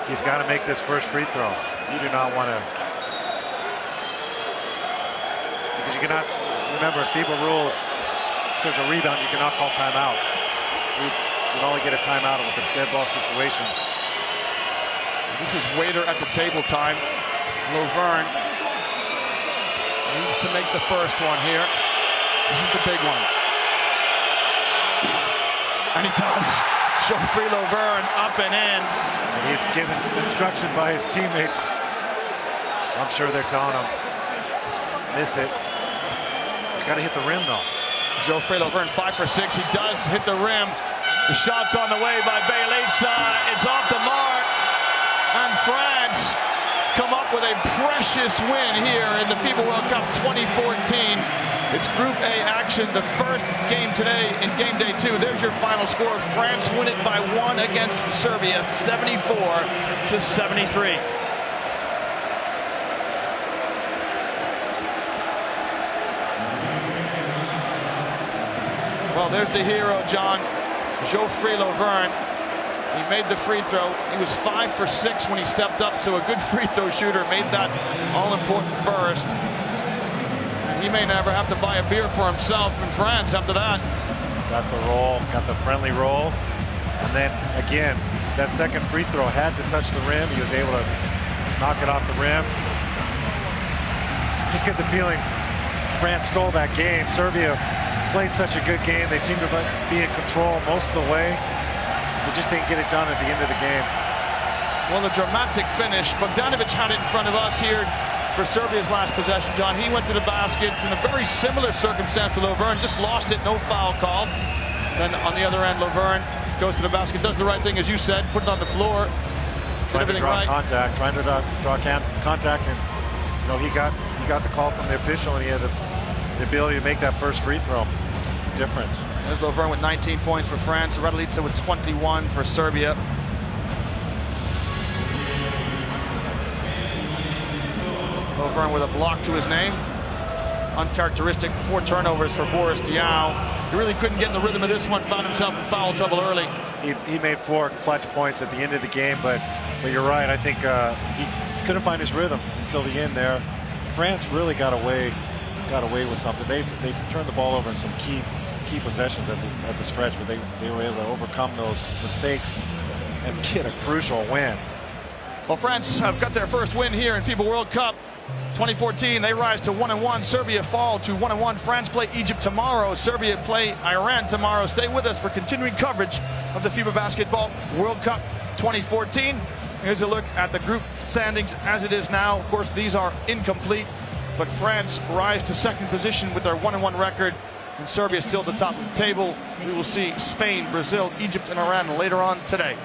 He's got to make this first free throw. You do not want to. Because you cannot, remember, FIBA rules, if there's a rebound, you cannot call timeout. You can only get a timeout with a dead ball situation. This is waiter at the table time. Lovern needs to make the first one here. This is the big one. And he does. Geoffrey Lovern up and in. And he's given instruction by his teammates. I'm sure they're telling him, miss it. He's got to hit the rim, though. Geoffrey Lovern 5 for 6. He does hit the rim. The shot's on the way by Bjelica. It's off the mark. And France come up with a precious win here in the FIBA World Cup 2014. It's Group A action, the first game today in game day 2. There's your final score. France win it by 1 against Serbia, 74-73. Well, there's the hero, John, Geoffrey Lovern. He made the free throw. He was 5 for 6 when he stepped up, so a good free throw shooter made that all-important first. And he may never have to buy a beer for himself in France after that. Got the roll, got the friendly roll. And then, again, that second free throw had to touch the rim. He was able to knock it off the rim. Just get the feeling France stole that game. Serbia played such a good game. They seemed to be in control most of the way. They just didn't get it done at the end of the game. Well, a dramatic finish. Bogdanovic had it in front of us here for Serbia's last possession, John. He went to the basket in a very similar circumstance to Lovern, just lost it, no foul called. Then on the other end, Lovern goes to the basket, does the right thing, as you said, put it on the floor. Trying to draw contact, and you know, he got the call from the official, and he had the ability to make that first free throw. Difference. There's Lovern with 19 points for France, Raduljica with 21 for Serbia. Lovern with a block to his name. Uncharacteristic 4 turnovers for Boris Diaw. He really couldn't get in the rhythm of this one, found himself in foul trouble early. He made 4 clutch points at the end of the game, but you're right. I think he couldn't find his rhythm until the end there. France really got away with something. They turned the ball over in some key possessions at the stretch, but they were able to overcome those mistakes and get a crucial win. Well, France have got their first win here in FIBA World Cup 2014. They rise to 1-1. Serbia fall to 1-1. France play Egypt tomorrow. Serbia play Iran tomorrow. Stay with us for continuing coverage of the FIBA Basketball World Cup 2014. Here's a look at the group standings as it is now. Of course, these are incomplete, but France rise to second position with their 1-1 record, and Serbia still at the top of the table. We will see Spain, Brazil, Egypt, and Iran later on today.